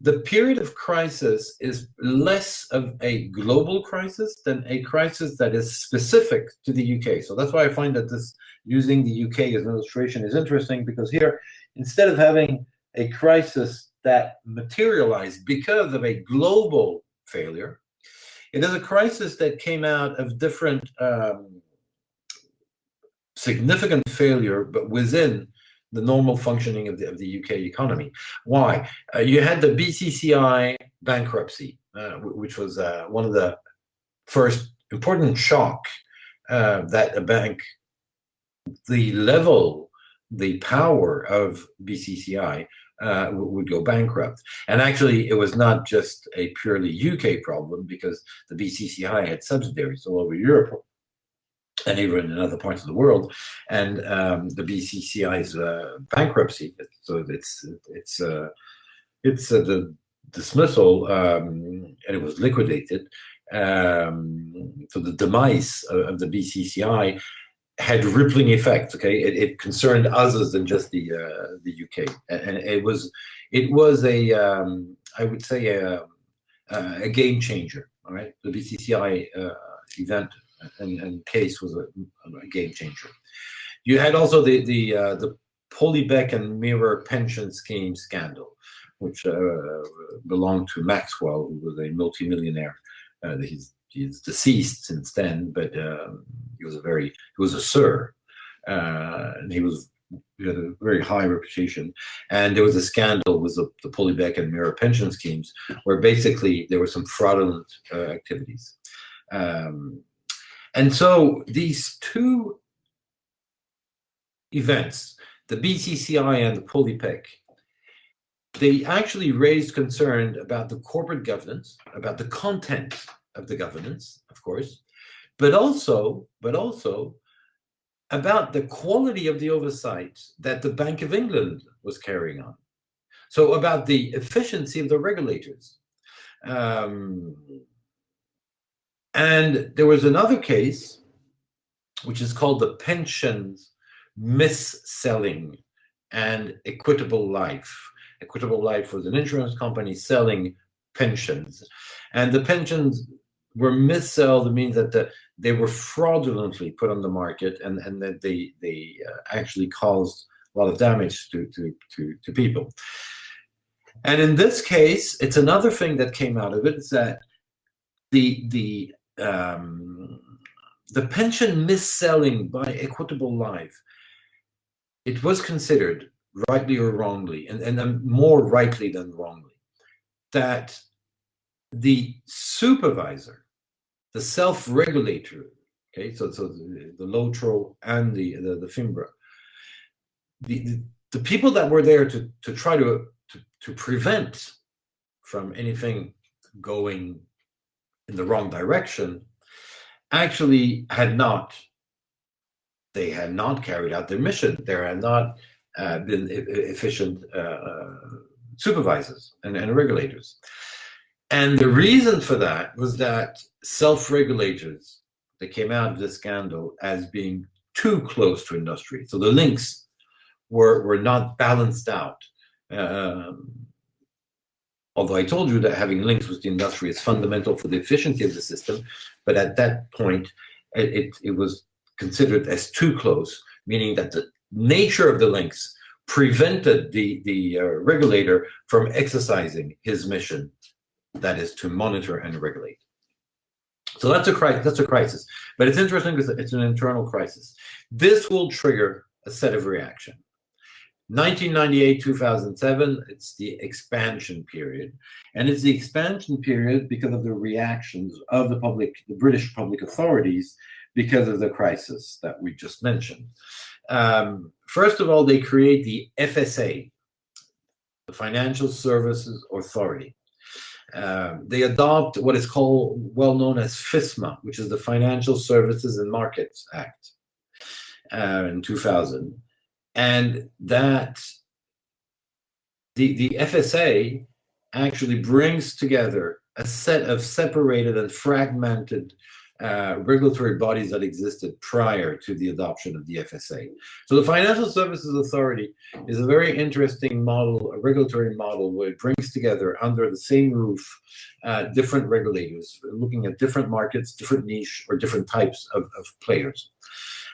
The period of crisis is less of a global crisis than a crisis that is specific to the UK. So that's why I find that this using the UK as an illustration is interesting, because here, instead of having a crisis that materialized because of a global failure, it is a crisis that came out of different significant failure, but within the normal functioning of the UK economy. Why? You had the BCCI bankruptcy, which was one of the first important shock that a bank, the level, the power of BCCI would go bankrupt. And actually, it was not just a purely UK problem, because the BCCI had subsidiaries all over Europe and even in other parts of the world, and the BCCI's bankruptcy. So it's the dismissal, and it was liquidated. So the demise of the BCCI had rippling effects. Okay, it concerned others than just the UK, and it was a I would say a game changer. All right, the BCCI event and case was a game changer. You had also the Polybec and Mirror pension scheme scandal, which belonged to Maxwell, who was a multimillionaire. He's deceased since then, but he was a sir, and he had a very high reputation. And there was a scandal with the Polybec and Mirror pension schemes, where basically there were some fraudulent activities. And so these two events, the BCCI and the Polybec, they actually raised concern about the corporate governance, about the content of the governance, of course, but also about the quality of the oversight that the Bank of England was carrying on. So about the efficiency of the regulators. And there was another case, which is called the pensions mis-selling and Equitable Life. Equitable Life was an insurance company selling pensions, and the pensions were mis-sold. Means that they were fraudulently put on the market, and that they actually caused a lot of damage to people. And in this case, it's another thing that came out of it is that the pension mis-selling by Equitable Life, it was considered, rightly or wrongly, and more rightly than wrongly, that the supervisor, the self-regulator, okay, so the LOTRO and the FINBRA, the people that were there to try to prevent from anything going in the wrong direction, actually had not carried out their mission. There had not been efficient supervisors and regulators. And the reason for that was that self-regulators, they came out of this scandal as being too close to industry. So the links were not balanced out. Although I told you that having links with the industry is fundamental for the efficiency of the system, but at that point, it was considered as too close, meaning that the nature of the links prevented the regulator from exercising his mission, that is to monitor and regulate. So that's a crisis. But it's interesting because it's an internal crisis. This will trigger a set of reaction. 1998, 2007, it's the expansion period. And it's the expansion period because of the reactions of the British public authorities because of the crisis that we just mentioned. First of all, they create the FSA, the Financial Services Authority. They adopt what is called, well known as FISMA, which is the Financial Services and Markets Act in 2000. And that the FSA actually brings together a set of separated and fragmented regulatory bodies that existed prior to the adoption of the FSA. So the Financial Services Authority is a very interesting model, a regulatory model, where it brings together under the same roof different regulators, looking at different markets, different niche, or different types of players.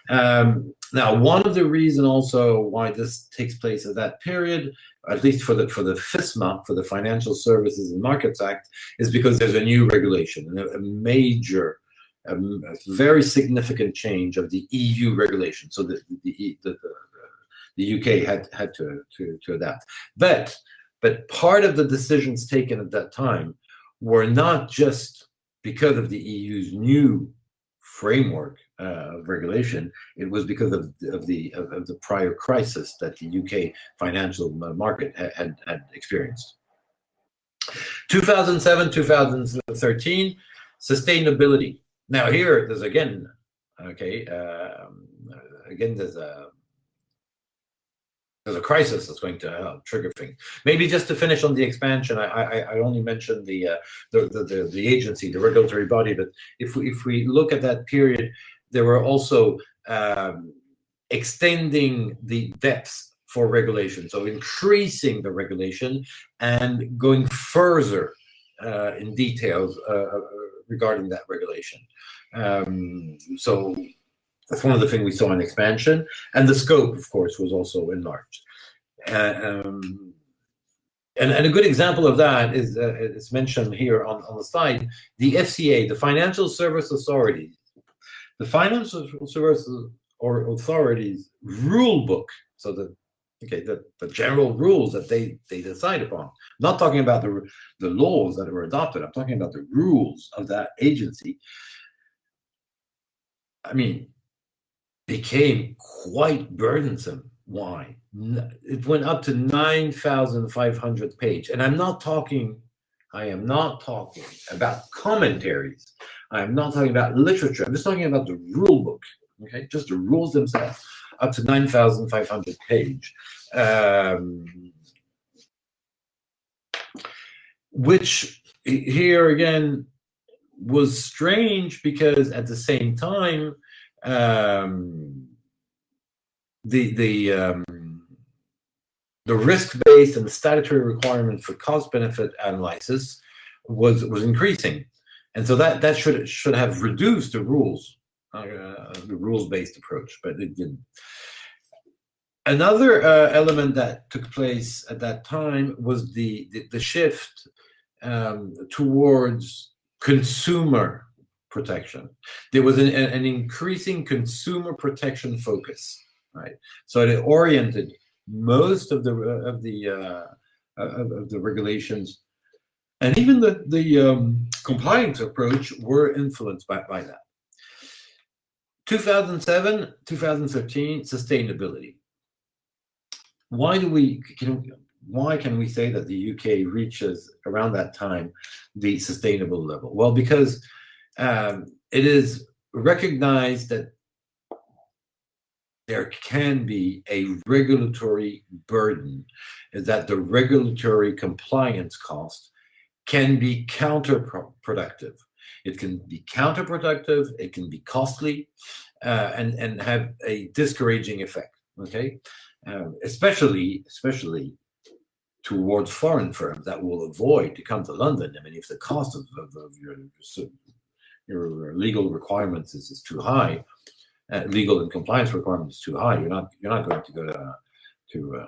Now, one of the reasons also why this takes place at that period, at least for the FISMA, for the Financial Services and Markets Act, is because there's a new regulation, a major, a very significant change of the EU regulation. So the UK had to adapt. But part of the decisions taken at that time were not just because of the EU's new framework of regulation. It was because of the prior crisis that the UK financial market had experienced. 2007, 2013, sustainability. Now here, there's again, there's a crisis that's going to trigger things. Maybe just to finish on the expansion, I only mentioned the agency, the regulatory body, but if we look at that period, there were also extending the depths for regulation, so increasing the regulation and going further in details regarding that regulation. So that's one of the things we saw in expansion, and the scope, of course, was also enlarged. And a good example of that is it's mentioned here on the slide, the FCA, the Financial Service Authority. The Financial Services Authority's rule book, so the general rules that they decide upon. I'm not talking about the laws that were adopted. I'm talking about the rules of that agency. I mean, became quite burdensome. Why? It went up to 9,500 pages, and I am not talking about commentaries. I am not talking about literature. I'm just talking about the rule book. Okay, just the rules themselves, up to 9,500 pages, which here again was strange because at the same time, the risk-based and the statutory requirement for cost-benefit analysis was increasing, and so that should have reduced the rules-based approach, but it didn't. Another element that took place at that time was the shift towards consumer protection. There was an increasing consumer protection focus, right? So it oriented most of the regulations, and even the compliance approach were influenced by that. 2007, 2013, sustainability. Why can we say that the UK reaches around that time the sustainable level? Well, because it is recognized that there can be a regulatory burden, that the regulatory compliance cost can be counterproductive. It can be counterproductive, it can be costly, and have a discouraging effect, okay? Especially towards foreign firms that will avoid to come to London. I mean, if the cost of your legal requirements is too high, legal and compliance requirements too high, you're not going to go to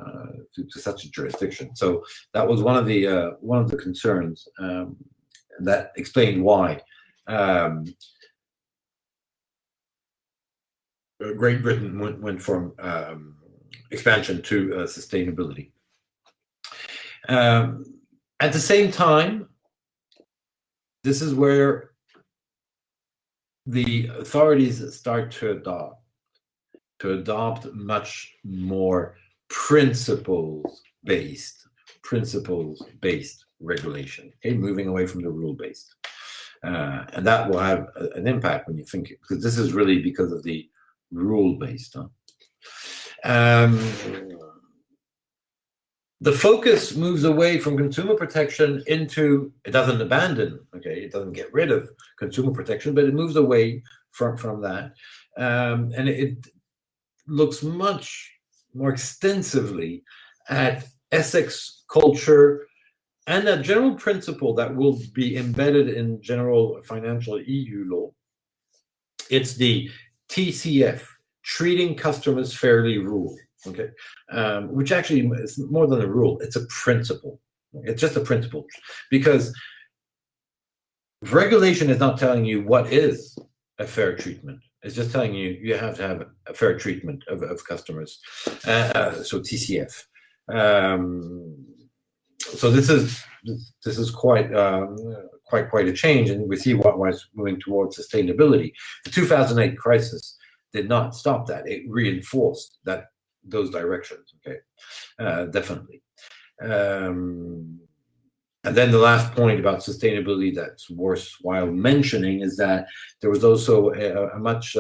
such a jurisdiction. So that was one of the concerns that explained why Great Britain went from expansion to sustainability. At the same time, this is where the authorities start to adopt much more principles-based, principles-based regulation, okay, moving away from the rule-based. And that will have an impact when you think, because this is really because of the rule-based. The focus moves away from consumer protection into, it doesn't abandon, okay, it doesn't get rid of consumer protection, but it moves away from that. And it looks much more extensively at ethics, culture, and a general principle that will be embedded in general financial EU law. It's the TCF, Treating Customers Fairly rule, okay, which actually is more than a rule, it's a principle. It's just a principle, because regulation is not telling you what is a fair treatment. It's just telling you you have to have a fair treatment of customers. So TCF. So this is quite a change, and we see what was moving towards sustainability. The 2008 crisis did not stop that; it reinforced those directions. Okay, definitely. And then the last point about sustainability that's worthwhile mentioning is that there was also a much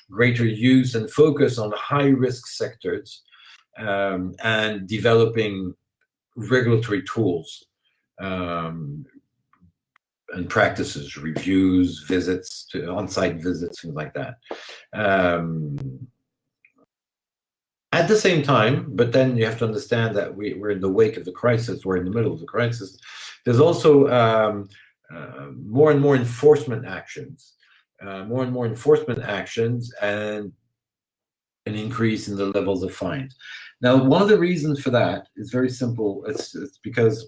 greater use and focus on high-risk sectors and developing regulatory tools and practices, reviews, visits, on-site visits, things like that. At the same time, but then you have to understand that we're in the wake of the crisis, we're in the middle of the crisis. There's also more and more enforcement actions, and an increase in the levels of fines. Now, one of the reasons for that is very simple. It's because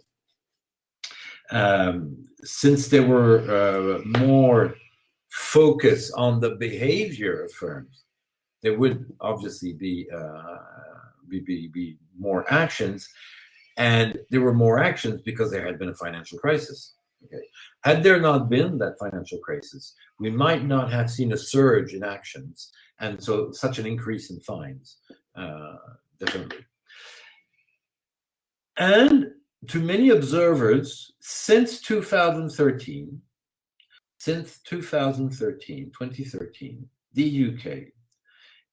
since there were more focus on the behavior of firms, there would obviously be more actions, and there were more actions because there had been a financial crisis. Okay, had there not been that financial crisis, we might not have seen a surge in actions, and so such an increase in fines, definitely. And to many observers, since 2013, the UK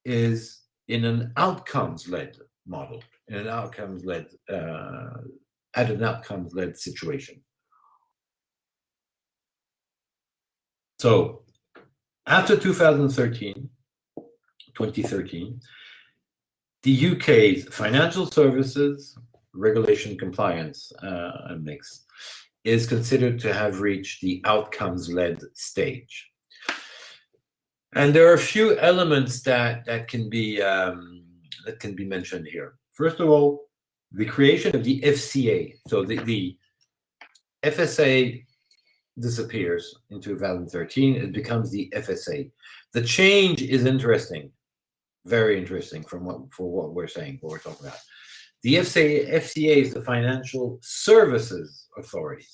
is in an outcomes-led model, in an outcomes-led situation. So after 2013, the UK's financial services regulation compliance mix is considered to have reached the outcomes-led stage. And there are a few elements that can be mentioned here. First of all, the creation of the FCA. So the FSA disappears in 2013. It becomes the FSA. The change is interesting, very interesting for what we're saying, what we're talking about. The FCA is the Financial Services Authority.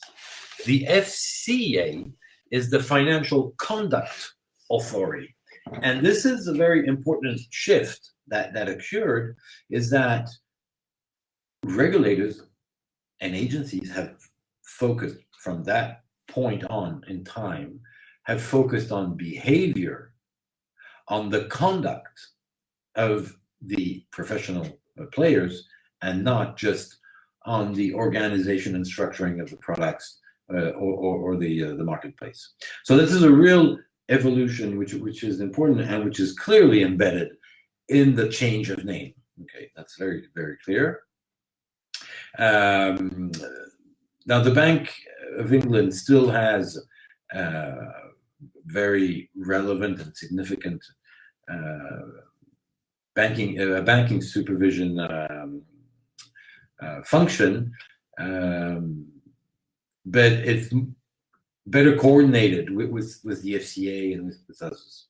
The FCA is the Financial Conduct Authority. And this is a very important shift that occurred, is that regulators and agencies have focused from that point on in time, have focused on behavior, on the conduct of the professional players, and not just on the organization and structuring of the products or the marketplace. So this is a real evolution which is important and which is clearly embedded in the change of name. Okay, that's very, very clear. Now, the Bank of England still has very relevant and significant banking supervision function, but it's better coordinated with the FCA and with others.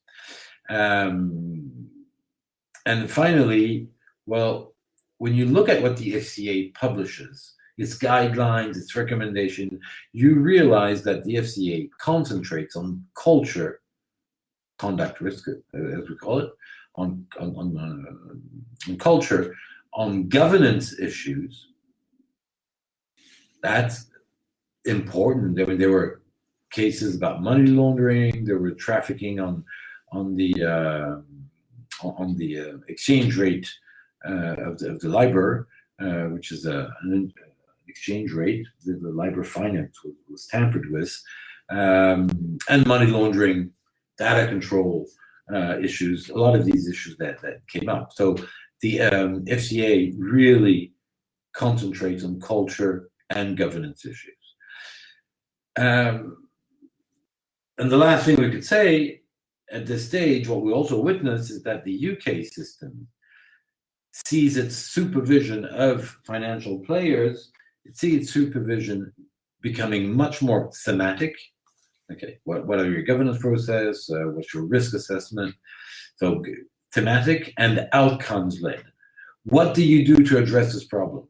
And finally, well, when you look at what the FCA publishes, its guidelines, its recommendation, you realize that the FCA concentrates on culture, conduct risk, as we call it, on culture, on governance issues, That's important. I mean, there were cases about money laundering. There were trafficking on the exchange rate of the LIBOR, which is an exchange rate. The LIBOR finance was tampered with, and money laundering, data control issues. A lot of these issues that came up. So the FCA really concentrates on culture and governance issues. And the last thing we could say at this stage, what we also witness is that the UK system sees its supervision of financial players, it sees its supervision becoming much more thematic. Okay, what are your governance process? What's your risk assessment? So thematic and outcomes led. What do you do to address this problem?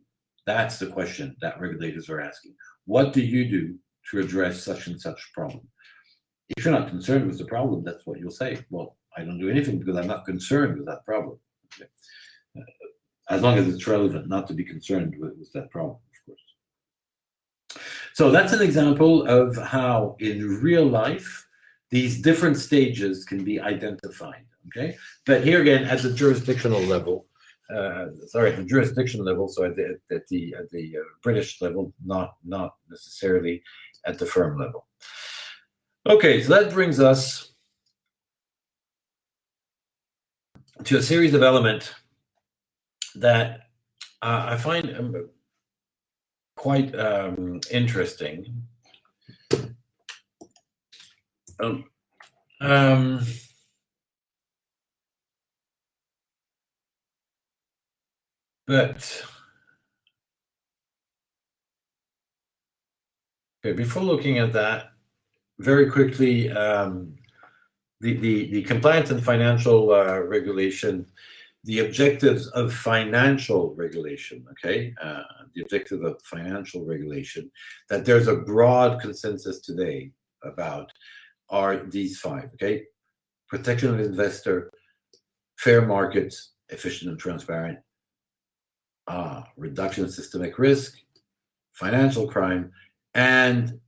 That's the question that regulators are asking. What do you do to address such and such problem? If you're not concerned with the problem, that's what you'll say. Well, I don't do anything because I'm not concerned with that problem. Okay. As long as it's relevant, not to be concerned with that problem, of course. So that's an example of how in real life, these different stages can be identified, okay? But here again, at the jurisdictional level, at the jurisdiction level, so at the British level, not necessarily at the firm level. Okay, so that brings us to a series of elements that I find quite interesting. But okay, before looking at that, very quickly, the compliance and financial regulation, the objectives of financial regulation, okay? The objective of financial regulation that there's a broad consensus today about are these five, okay? Protection of investor, fair markets, efficient and transparent, reduction of systemic risk, financial crime, and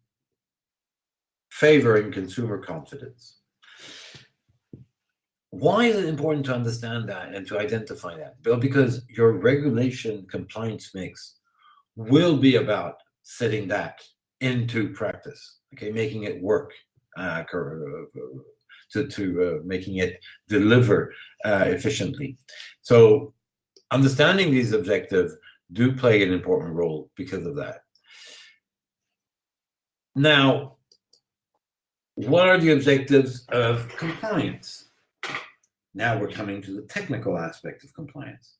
favoring consumer confidence. Why is it important to understand that and to identify that? Well, because your regulation compliance mix will be about setting that into practice, okay, making it work, to making it deliver efficiently. So understanding these objectives do play an important role because of that. Now, what are the objectives of compliance? Now we're coming to the technical aspect of compliance.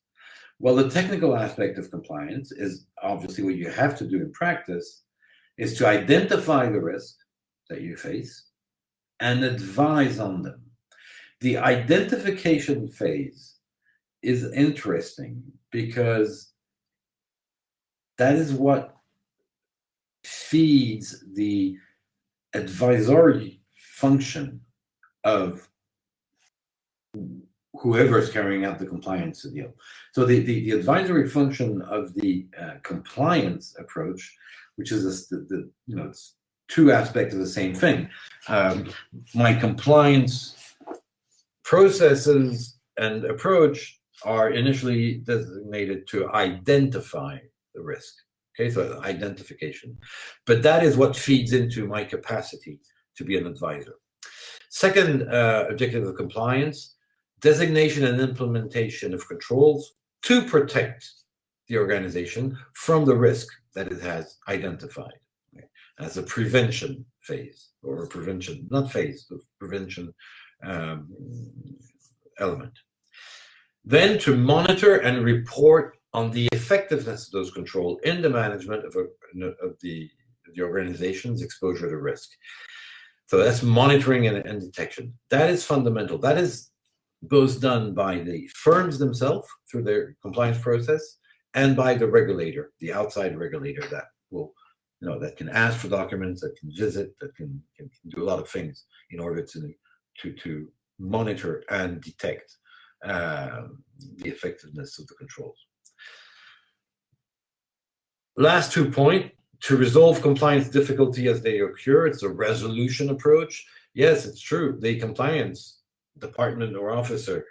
Well, the technical aspect of compliance is obviously what you have to do in practice is to identify the risk that you face and advise on them. The identification phase is interesting because that is what feeds the advisory function of whoever is carrying out the compliance deal. So the advisory function of the compliance approach, which is it's two aspects of the same thing. My compliance processes and approach are initially designated to identify the risk. Okay, so identification. But that is what feeds into my capacity to be an advisor. Second objective of compliance, designation and implementation of controls to protect the organization from the risk that it has identified. Okay? As a prevention phase, or a prevention, not phase, but prevention element. Then to monitor and report on the effectiveness of those controls in the management of the organization's exposure to risk. So that's monitoring and detection. That is fundamental. That is both done by the firms themselves through their compliance process and by the regulator, the outside regulator that will, that can ask for documents, that can visit, that can do a lot of things in order to monitor and detect the effectiveness of the controls. Last 2 points, to resolve compliance difficulty as they occur. It's a resolution approach. Yes, it's true. The compliance department or officer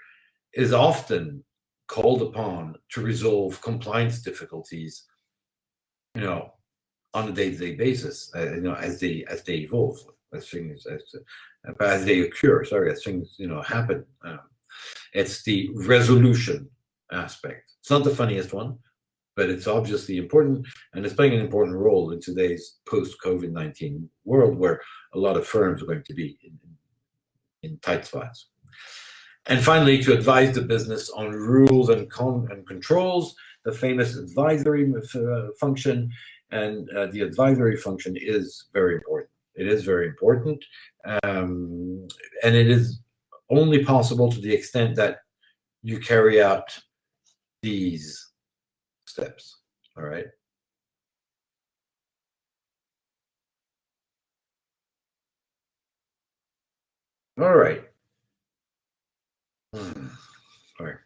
is often called upon to resolve compliance difficulties, on a day-to-day basis, as they evolve, as they occur. Sorry, as things happen. It's the resolution aspect. It's not the funniest one, but it's obviously important, and it's playing an important role in today's post-COVID-19 world, where a lot of firms are going to be in tight spots. And finally, to advise the business on rules and controls, the famous advisory function. And the advisory function is very important. It is very important, and it is only possible to the extent that you carry out these steps. All right. All right. Sorry.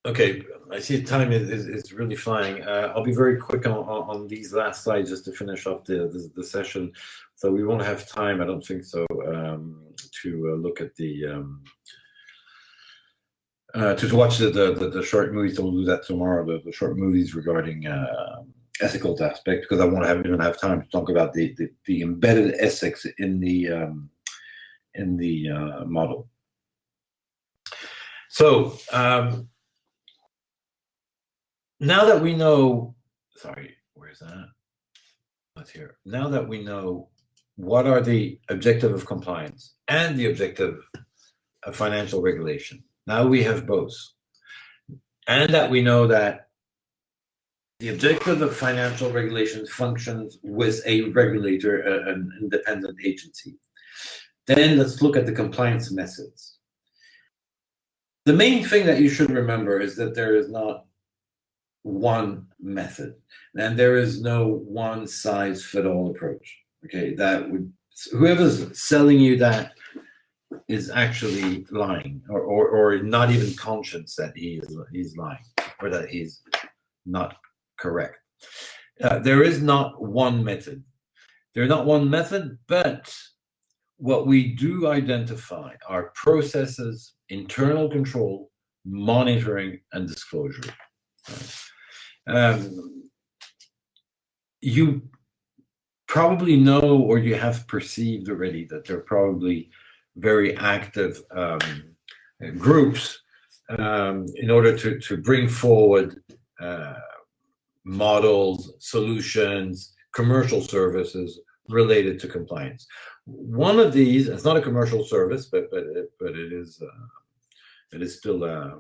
Okay, I see time is really flying. I'll be very quick on these last slides just to finish off the session. So we won't have time, I don't think so, to look at the to watch the short movies. So we'll do that tomorrow. The short movies regarding ethical aspect, because I won't even have time to talk about the embedded ethics in the model. So. Now that we know, where's that? That's here. Now that we know what are the objective of compliance and the objective of financial regulation, now we have both. And that we know that the objective of financial regulation functions with a regulator, an independent agency. Then let's look at the compliance methods. The main thing that you should remember is that there is not one method, and there is no one size fit all approach. Okay, whoever's selling you that is actually lying, or not even conscious that he's lying, or that he's not correct. There is not one method. There's not one method, but what we do identify are processes, internal control, monitoring, and disclosure. You probably know, or you have perceived already, that there are probably very active groups in order to bring forward models, solutions, commercial services related to compliance. One of these, it's not a commercial service, but it is still a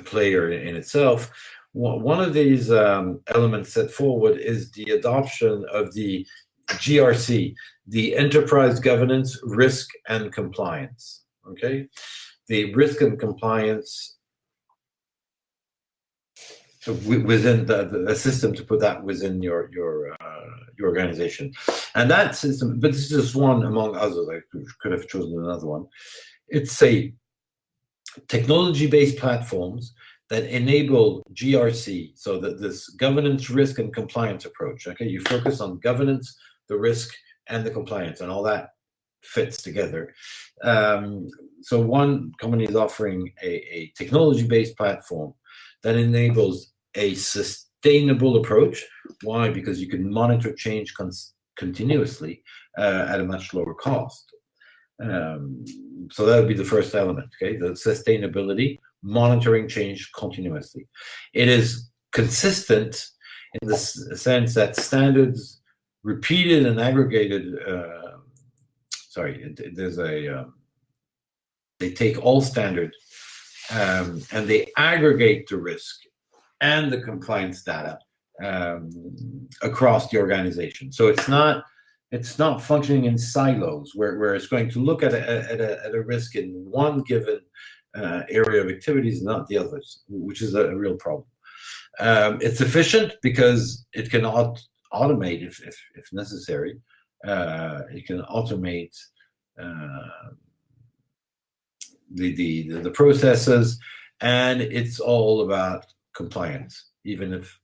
player in itself. One of these elements set forward is the adoption of the GRC, the Enterprise Governance, Risk and Compliance. Okay, the risk and compliance within the system, to put that within your organization, and that system. But this is just one among others. I could have chosen another one. It's a technology-based platforms that enable GRC, so that this governance, risk, and compliance approach. Okay, you focus on governance, the risk, and the compliance, and all that fits together. So one company is offering a technology-based platform that enables a sustainable approach. Why? Because you can monitor change continuously at a much lower cost. So that would be the first element, okay? The sustainability, monitoring change continuously. It is consistent in the sense that standards repeated and aggregated, they take all standards and they aggregate the risk and the compliance data across the organization. So it's not functioning in silos where it's going to look at a risk in one given area of activities and not the others, which is a real problem. It's efficient because it can automate if necessary. It can automate the processes, and it's all about compliance, even if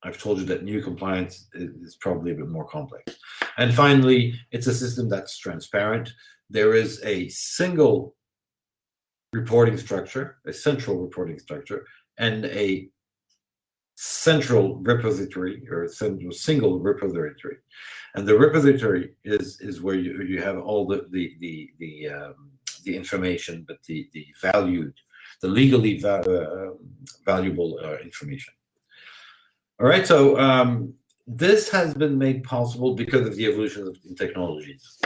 I've told you that new compliance is probably a bit more complex. And finally, it's a system that's transparent. There is a single reporting structure, a central reporting structure, and a central repository, or a single repository. And the repository is where you have all the information, but the legally valuable information. All right, so this has been made possible because of the evolution of technologies.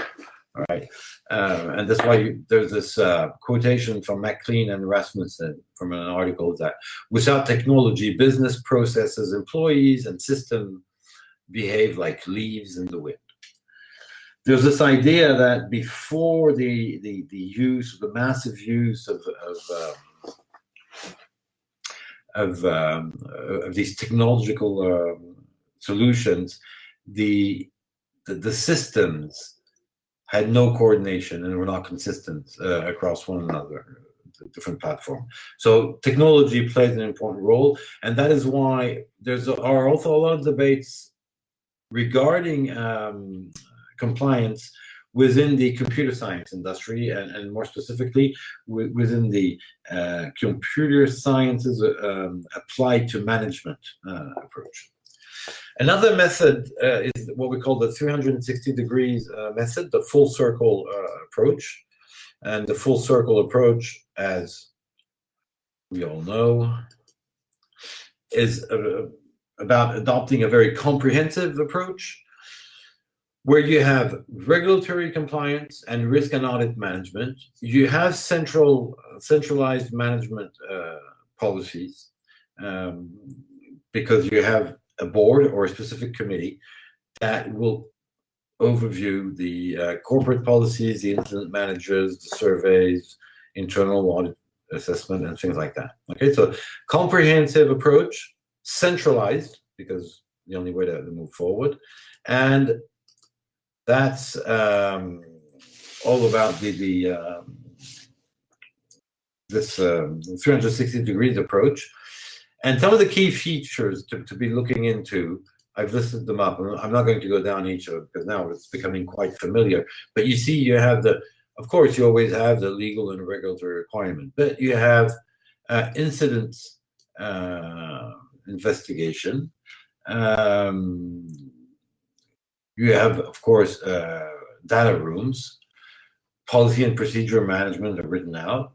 All right, and that's why there's this quotation from McLean and Rasmussen from an article that without technology, business processes, employees, and system behave like leaves in the wind. There's this idea that before the massive use of these technological solutions, the systems had no coordination and were not consistent across one another, different platform. So technology plays an important role, and that is why there are also a lot of debates regarding compliance within the computer science industry, and more specifically within the computer sciences applied to management approach. Another method is what we call the 360 degrees method, the full circle approach. And the full circle approach, as we all know, is about adopting a very comprehensive approach where you have regulatory compliance and risk and audit management. You have centralized management policies because you have a board or a specific committee that will overview the corporate policies, the incident managers, the surveys, internal audit assessment, and things like that. Okay, so comprehensive approach, centralized, because the only way to move forward, and that's all about this 360 degrees approach. And some of the key features to be looking into, I've listed them up. I'm not going to go down each of them because now it's becoming quite familiar. But you see, you have of course, you always have the legal and regulatory requirement, but you have incident investigation. You have, of course, data rooms, policy and procedure management are written out.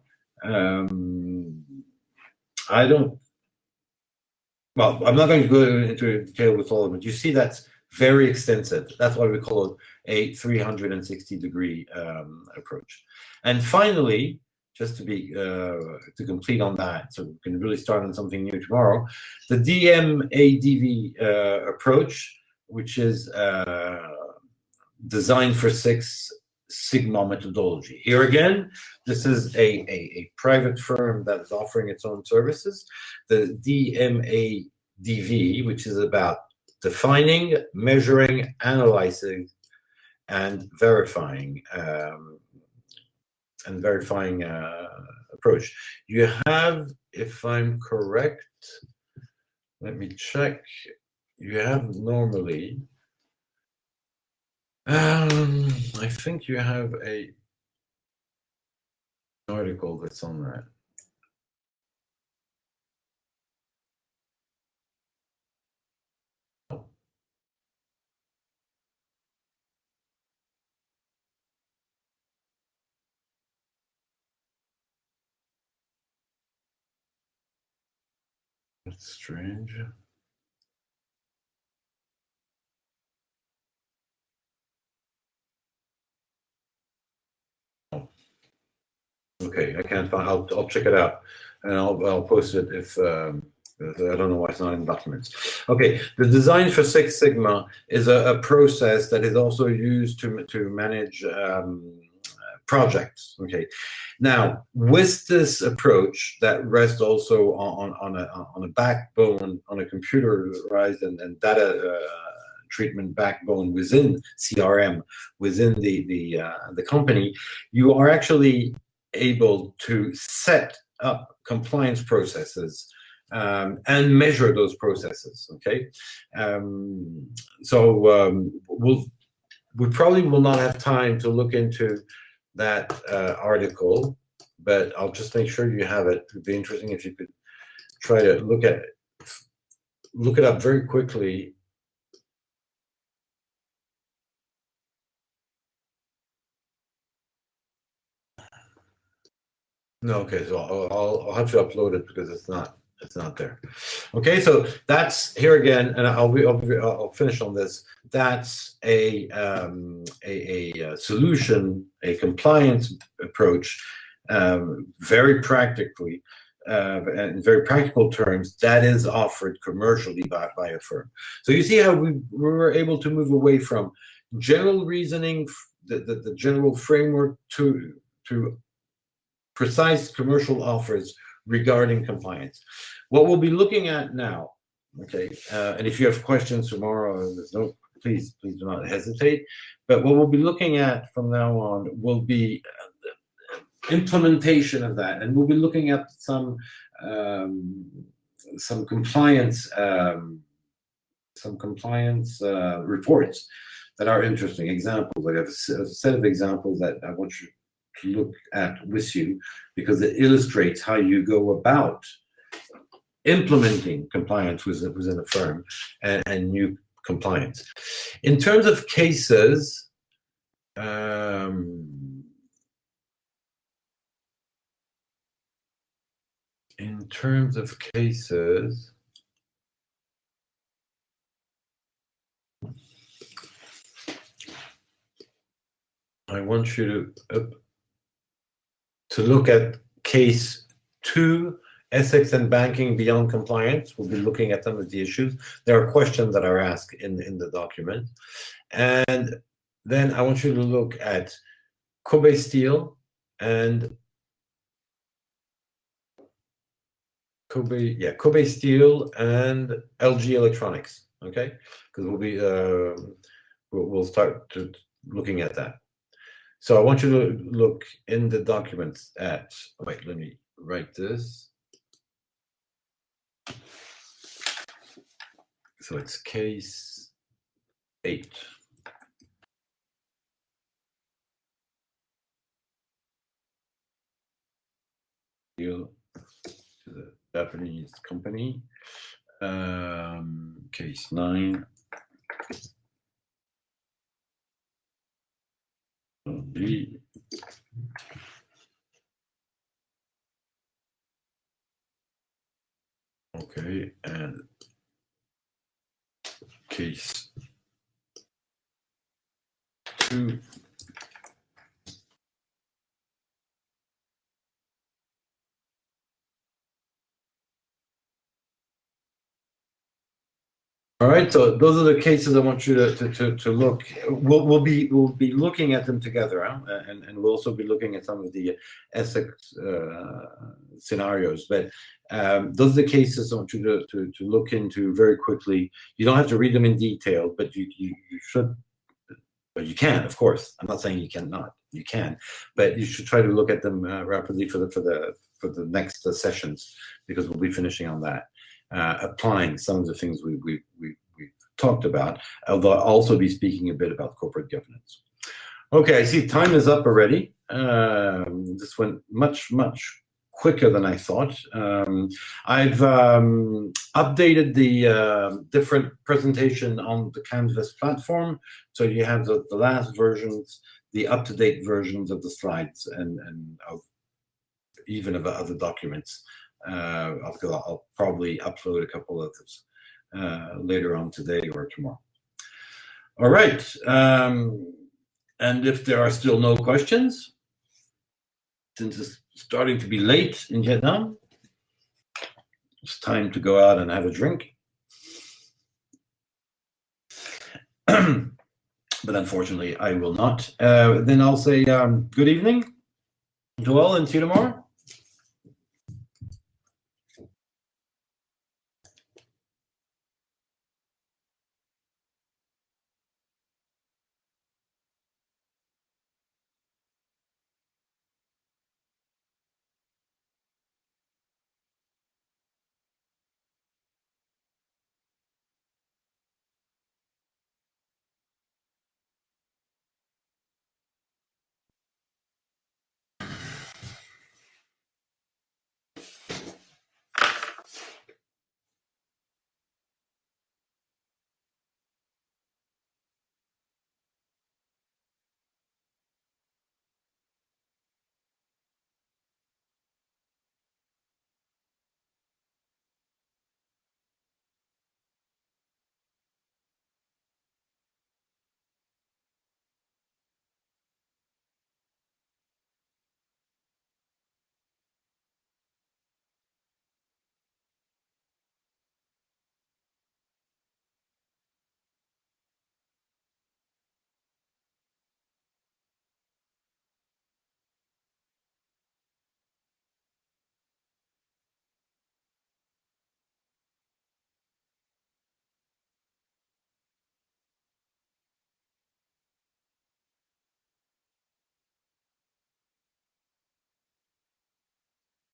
Well, I'm not going to go into detail with all of them, but you see that's very extensive. That's why we call it a 360-degree approach. And finally, just to complete on that, so we can really start on something new tomorrow, the DMADV approach, which is designed for Six Sigma methodology. Here again, this is a private firm that is offering its own services. The DMADV, which is about defining, measuring, analyzing, and verifying approach. You have, if I'm correct, let me check. You have normally, I think you have an article that's on that. That's strange. Okay, I can't find. I'll check it out, and I'll post it if I don't know why it's not in documents. Okay, the design for Six Sigma is a process that is also used to manage projects. Okay, now with this approach that rests also on a backbone, on a computerized and data treatment backbone within CRM, within the company, you are actually able to set up compliance processes and measure those processes. Okay, we probably will not have time to look into that article, but I'll just make sure you have it. It would be interesting if you could try to look it up very quickly. No, okay, so I'll have to upload it because it's not there. Okay, so that's here again, and I'll finish on this. That's a solution, a compliance approach, very practically, in very practical terms, that is offered commercially by a firm. So you see how we were able to move away from general reasoning, the general framework, to precise commercial offers regarding compliance. What we'll be looking at now, okay, and if you have questions tomorrow, please do not hesitate. But what we'll be looking at from now on will be implementation of that, and we'll be looking at some compliance reports that are interesting. Examples. I have a set of examples that I want you to look at with you, because it illustrates how you go about implementing compliance within a firm and new compliance. In terms of cases, I want you to look at case 2, ethics and banking beyond compliance. We'll be looking at some of the issues. There are questions that are asked in the document. And then I want you to look at Kobe Steel and Kobe Steel and LG Electronics. Okay, because we'll start looking at that. So I want you to look in the documents at, wait, let me write this. So it's case 8. Deal to the Japanese company. Case 9. Okay, and case 2. All right, so those are the cases I want you to look. We'll be looking at them together, huh? and we'll also be looking at some of the ethics scenarios. But those are the cases I want you to look into very quickly. You don't have to read them in detail, but you should. But you can, of course. I'm not saying you cannot. You can, but you should try to look at them rapidly for the next sessions, because we'll be finishing on that. Applying some of the things we've talked about, although I'll also be speaking a bit about corporate governance. Okay, I see time is up already. This went much quicker than I thought. I've updated the different presentation on the Canvas platform, so you have the last versions, the up-to-date versions of the slides, and of even of other documents. I'll probably upload a couple of those later on today or tomorrow. All right, and if there are still no questions, since it's starting to be late in Vietnam, it's time to go out and have a drink. But unfortunately, I will not. Then I'll say good evening to all, and see you tomorrow.